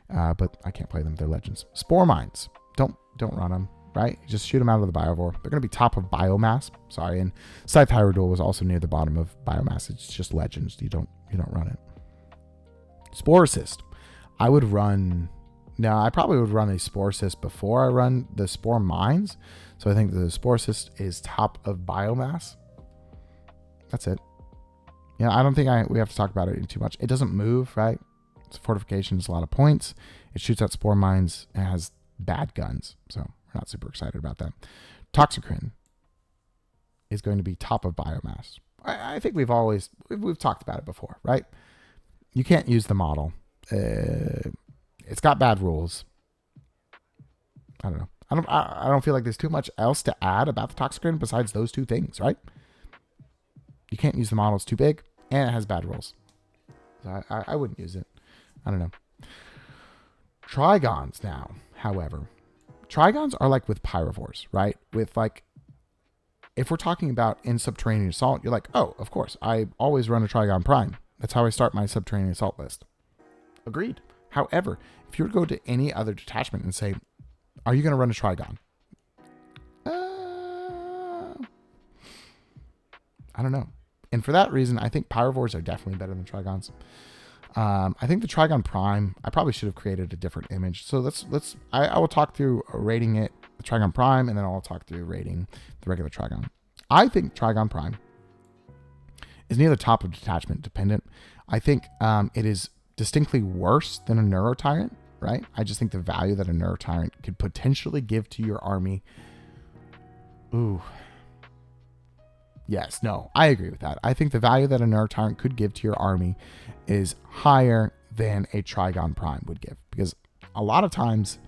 But I can't play them, they're legends. Spore Mines. Don't run them, right? Just shoot them out of the Biovore. They're going to be top of Biomass. Sorry, and Scythe Hierodule was also near the bottom of Biomass. It's just legends. You don't run it. Spore Assist. I probably would run a Spore Assist before I run the Spore Mines. So I think the Spore Assist is top of Biomass. That's it. I don't think we have to talk about it too much. It doesn't move, right? It's a fortification. It's a lot of points. It shoots at Spore Mines and has bad guns. So we're not super excited about that. Toxicrin is going to be top of Biomass. I think we've talked about it before, right? You can't use the model. It's got bad rules. I don't know. I don't feel like there's too much else to add about the Toxicrin besides those 2 things, right? You can't use the model. It's too big, and it has bad rules. So I wouldn't use it. I don't know. Trigons now, however. Trigons are like with Pyrovores, right? With like, if we're talking about in Subterranean Assault, you're like, oh, of course, I always run a Trigon Prime. That's how I start my Subterranean Assault list. Agreed. However, if you were to go to any other detachment and say, are you going to run a Trigon? I don't know. And for that reason, I think Pyrovores are definitely better than Trigons. I think the Trigon Prime, I probably should have created a different image. So I will talk through rating it, the Trigon Prime, and then I'll talk through rating the regular Trigon. I think Trigon Prime is near the top of detachment dependent. I think it is distinctly worse than a Neurotyrant, right? I just think the value that a Neurotyrant could potentially give to your army. Ooh. Yes, no, I agree with that. I think the value that a Neurotyrant could give to your army is higher than a Trigon Prime would give. Because a lot of times,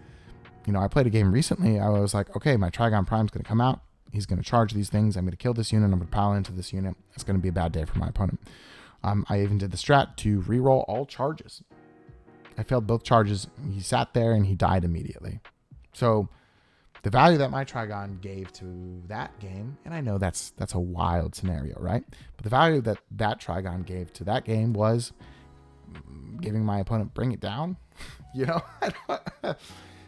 I played a game recently, I was like, okay, my Trigon Prime's going to come out. He's going to charge these things. I'm going to kill this unit. I'm going to pile into this unit. It's going to be a bad day for my opponent. I even did the strat to reroll all charges. I failed both charges. He sat there and he died immediately. So the value that my Trigon gave to that game, and I know that's a wild scenario, right? But the value that Trigon gave to that game was giving my opponent bring it down,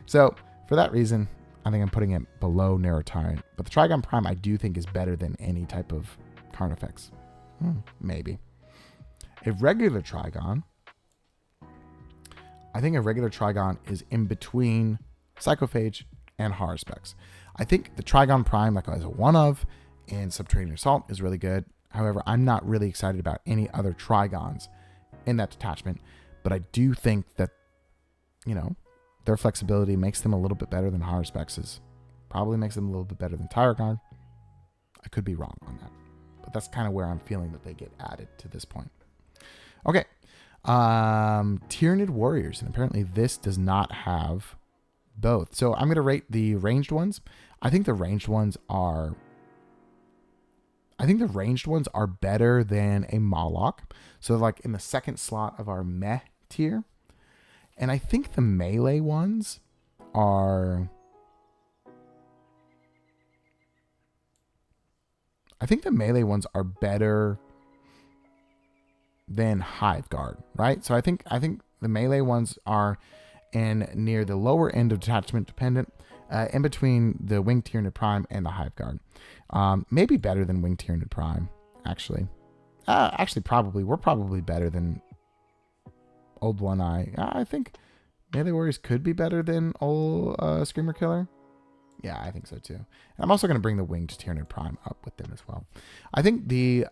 So for that reason, I think I'm putting it below Neurotyrant. But the Trigon Prime, I do think is better than any type of Carnifex. Maybe. A regular Trigon, I think a regular Trigon is in between Psychophage and Haruspex. I think the Trigon Prime, like as a one of in Subterranean Assault, is really good. However, I'm not really excited about any other Trigons in that detachment, but I do think that you know, their flexibility makes them a little bit better than Harspex's. Probably makes them a little bit better than Tyranid. I could be wrong on that, but that's kind of where I'm feeling that they get added to this point. Okay. Tyranid warriors, and apparently this does not have both. So I'm going to rate the ranged ones. I think the ranged ones are better than a Moloch. So like in the second slot of our meh tier. And I think the melee ones are better than Hive Guard, right? So I think the melee ones are in near the lower end of detachment dependent, in between the Winged Tyranid Prime and the Hive Guard. Maybe better than Winged Tyranid Prime, actually. Probably. We're probably better than Old One Eye. I think Melee Warriors could be better than old Screamer Killer. Yeah, I think so too. And I'm also going to bring the Winged Tyranid Prime up with them as well. I think the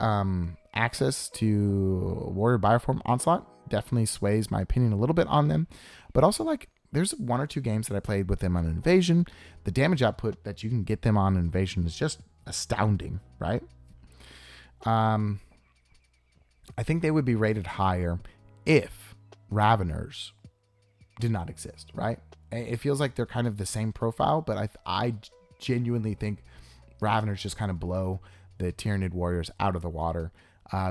access to Warrior Bioform Onslaught definitely sways my opinion a little bit on them. But also, like, there's 1 or 2 games that I played with them on Invasion. The damage output that you can get them on Invasion is just astounding, right? I think they would be rated higher if Raveners did not exist, right? It feels like they're kind of the same profile, but I genuinely think Raveners just kind of blow the Tyranid warriors out of the water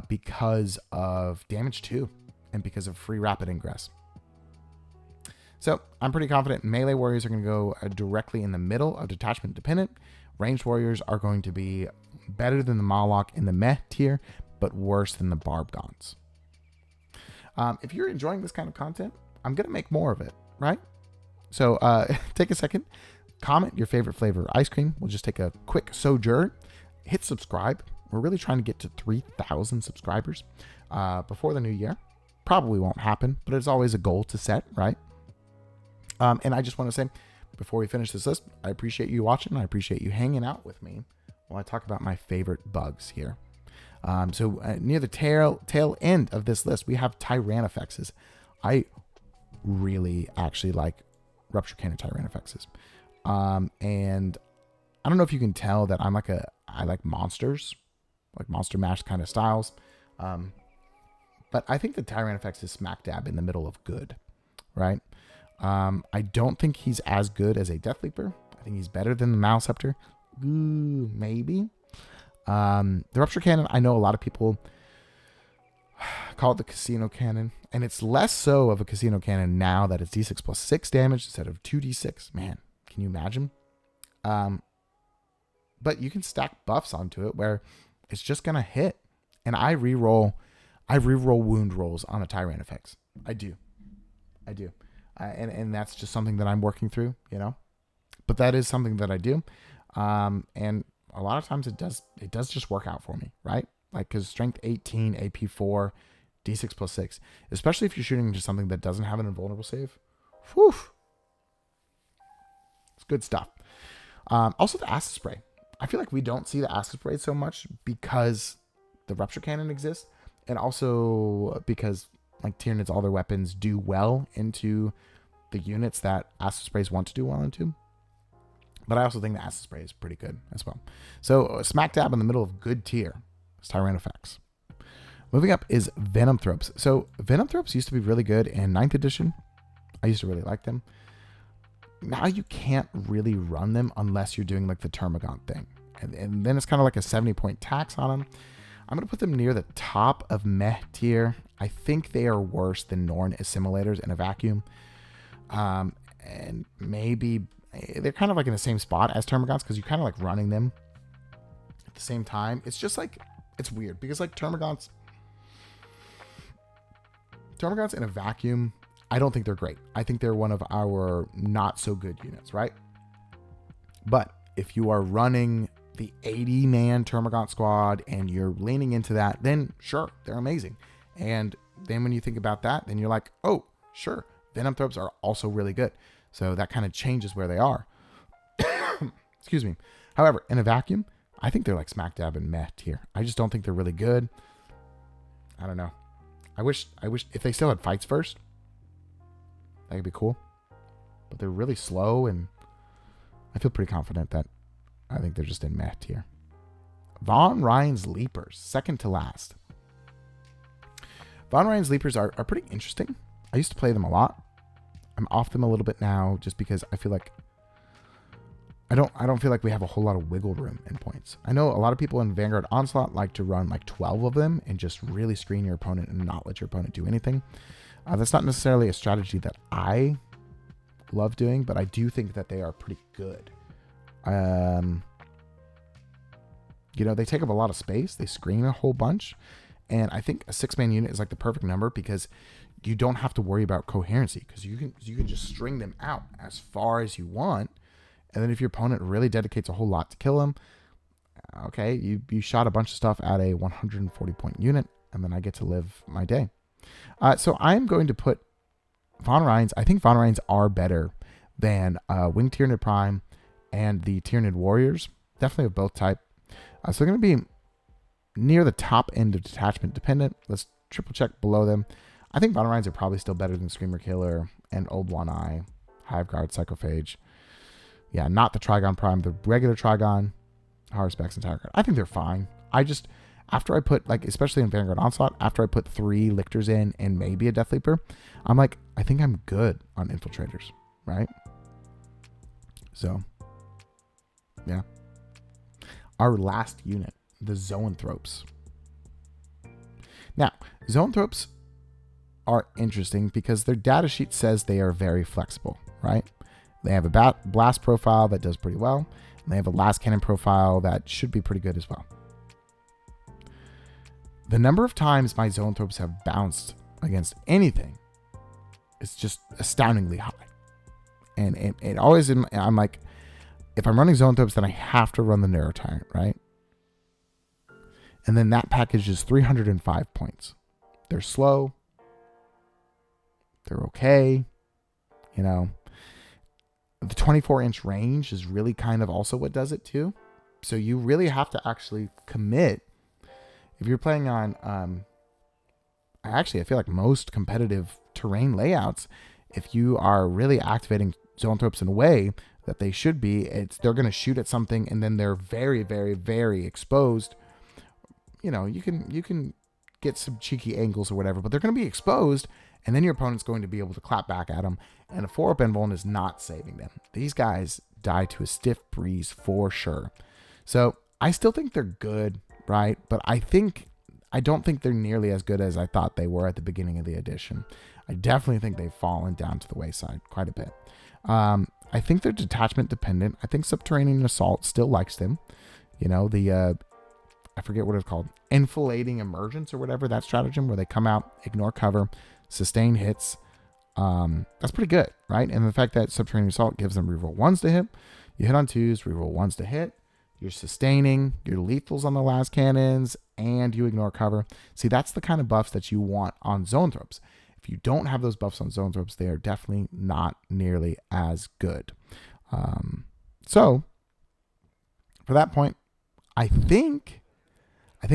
because of damage 2 and because of free rapid ingress. So I'm pretty confident melee warriors are going to go directly in the middle of detachment dependent. Ranged warriors are going to be better than the Moloch in the meh tier, but worse than the Barbgons. If you're enjoying this kind of content, I'm going to make more of it, right? So take a second, comment your favorite flavor of ice cream. We'll just take a quick sojourn. Hit subscribe. We're really trying to get to 3,000 subscribers before the new year. Probably won't happen, but it's always a goal to set, right? And I just want to say, before we finish this list, I appreciate you watching. I appreciate you hanging out with me while I talk about my favorite bugs here. So near the tail end of this list, we have Tyranifexes. I really actually like Rupture Cannon Tyranifexes. And I don't know if you can tell that I like monsters, like Monster Mash kind of styles. But I think the Tyranifex is smack dab in the middle of good, right? I don't think he's as good as a Death Leaper. I think he's better than the Maleceptor. Ooh, maybe. The Rupture Cannon, I know a lot of people call it the Casino Cannon, and it's less so of a Casino Cannon now that it's D6 plus 6 damage instead of 2d6. Man, can you imagine? But you can stack buffs onto it where it's just gonna hit. And I reroll wound rolls on the Tyranifex. I do. And that's just something that I'm working through, you know. But that is something that I do. And a lot of times it does just work out for me, right? Like, because strength 18, AP 4, D6 plus 6, especially if you're shooting into something that doesn't have an invulnerable save. Whew. It's good stuff. Also the Acid Spray. I feel like we don't see the Acid Spray so much because the Rupture Cannon exists, and also because like Tyranids, all their weapons do well into the units that Acid Sprays want to do well into. But I also think the Acid Spray is pretty good as well. So smack dab in the middle of good tier is Tyranifex. Moving up is Venomthropes. So Venomthropes used to be really good in 9th edition. I used to really like them. Now you can't really run them unless you're doing like the Termagant thing. And then it's kind of like a 70-point tax on them. I'm going to put them near the top of meh tier. I think they are worse than Norn Assimilators in a vacuum. And maybe they're kind of like in the same spot as Termagants because you're kind of like running them at the same time. It's just like, it's weird because like Termagants in a vacuum, I don't think they're great. I think they're one of our not so good units, right? But if you are running the 80-man Termagant squad and you're leaning into that, then sure, they're amazing. And then when you think about that, then you're like, oh, sure, Venomthropes are also really good. So that kind of changes where they are. Excuse me. However, in a vacuum, I think they're like smack dab in meh tier. I just don't think they're really good. I don't know. I wish if they still had fights first, that could be cool. but they're really slow, and I feel pretty confident that I think they're just in meh tier. Von Ryan's Leapers, second to last. Von Ryan's Leapers are pretty interesting. I used to play them a lot. I'm off them a little bit now just because I feel like I don't feel like we have a whole lot of wiggle room in points. I know a lot of people in Vanguard Onslaught like to run like 12 of them and just really screen your opponent and not let your opponent do anything. That's not necessarily a strategy that I love doing, but I do think that they are pretty good. You know, they take up a lot of space. They screen a whole bunch. And I think a 6-man unit is like the perfect number because you don't have to worry about coherency because you can just string them out as far as you want. And then if your opponent really dedicates a whole lot to kill them, okay, you shot a bunch of stuff at a 140-point unit, and then I get to live my day. So I'm going to put Von Ryans. I think Von Ryans are better than Winged Tyranid Prime and the Tyranid Warriors. Definitely of both type. So they're going to be near the top end of detachment dependent. Let's triple check below them. I think Von Ryans are probably still better than Screamer Killer and Old One Eye, Hive Guard, Psychophage. Yeah, not the Trigon Prime, the regular Trigon, Haruspex, and Tiger Guard. I think they're fine. I just, after I put, like, especially in Vanguard Onslaught, after I put 3 Lictors in and maybe a Death Leaper, I'm like, I think I'm good on Infiltrators, right? So, yeah. Our last unit, the Zoanthropes. Now, Zoanthropes are interesting because their data sheet says they are very flexible, right? They have a blast profile that does pretty well. And they have a last cannon profile that should be pretty good as well. The number of times my Zoanthropes have bounced against anything is just astoundingly high. And it always, I'm like, if I'm running Zoanthropes, then I have to run the Neurotyrant, right? And then that package is 305 points. They're slow. They're okay. You know, the 24-inch range is really kind of also what does it too. So you really have to actually commit. If you're playing on, I feel like most competitive terrain layouts, if you are really activating Zoanthropes in a way that they should be, they're going to shoot at something and then they're very, very, very exposed. You know, you can get some cheeky angles or whatever, but they're going to be exposed, and then your opponent's going to be able to clap back at them, and a 4-up invuln is not saving them. These guys die to a stiff breeze for sure. So I still think they're good, right? But I don't think they're nearly as good as I thought they were at the beginning of the edition. I definitely think they've fallen down to the wayside quite a bit. I think they're detachment dependent. I think Subterranean Assault still likes them. You know, I forget what it's called, Enfilading Emergence or whatever, that stratagem where they come out, ignore cover, sustain hits. That's pretty good, right? And the fact that Subterranean Assault gives them reroll 1s to hit. You hit on 2s, reroll 1s to hit. You're sustaining, you're lethals on the last cannons, and you ignore cover. See, that's the kind of buffs that you want on Zoanthropes. If you don't have those buffs on Zoanthropes, they are definitely not nearly as good. So, for that point, I think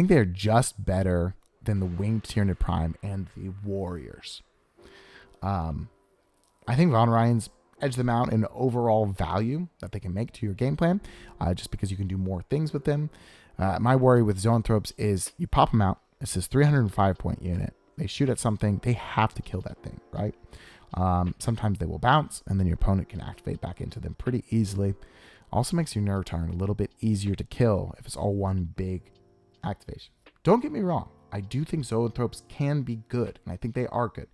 they're just better than the Winged Tyranid Prime and the Warriors. I think Von Ryans edge them out in overall value that they can make to your game plan, just because you can do more things with them. My worry with Zoanthropes is you pop them out. It's this 305-point unit. They shoot at something. They have to kill that thing, right? Sometimes they will bounce, and then your opponent can activate back into them pretty easily. Also makes your Neurotyrant a little bit easier to kill if it's all one big activation. Don't get me wrong. I do think Zoanthropes can be good, and I think they are good.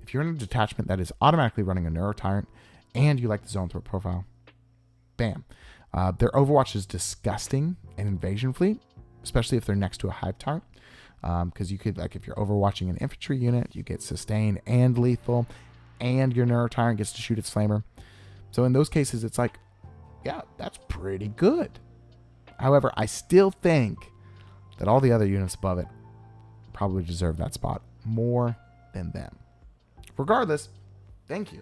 If you're in a detachment that is automatically running a Neurotyrant, and you like the Zoanthrope profile, bam. Their Overwatch is disgusting in Invasion Fleet, especially if they're next to a Hive Tyrant. Because you could, like, if you're overwatching an infantry unit, you get sustain and lethal, and your Neurotyrant gets to shoot its flamer. So in those cases, it's like, yeah, that's pretty good. However, I still think that all the other units above it probably deserve that spot more than them. Regardless, thank you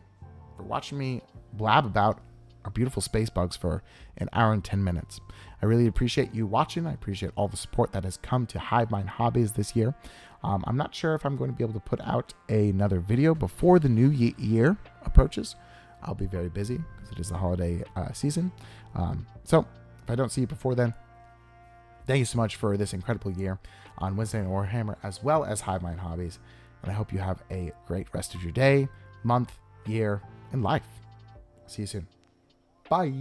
for watching me blab about our beautiful space bugs for an hour and 10 minutes. I really appreciate you watching. I appreciate all the support that has come to Hivemind Hobbies this year. I'm not sure if I'm going to be able to put out another video before the new year approaches. I'll be very busy because it is the holiday season. So if I don't see you before then, thank you so much for this incredible year on Wednesday and Warhammer, as well as Hive Mind Hobbies. And I hope you have a great rest of your day, month, year, and life. See you soon. Bye.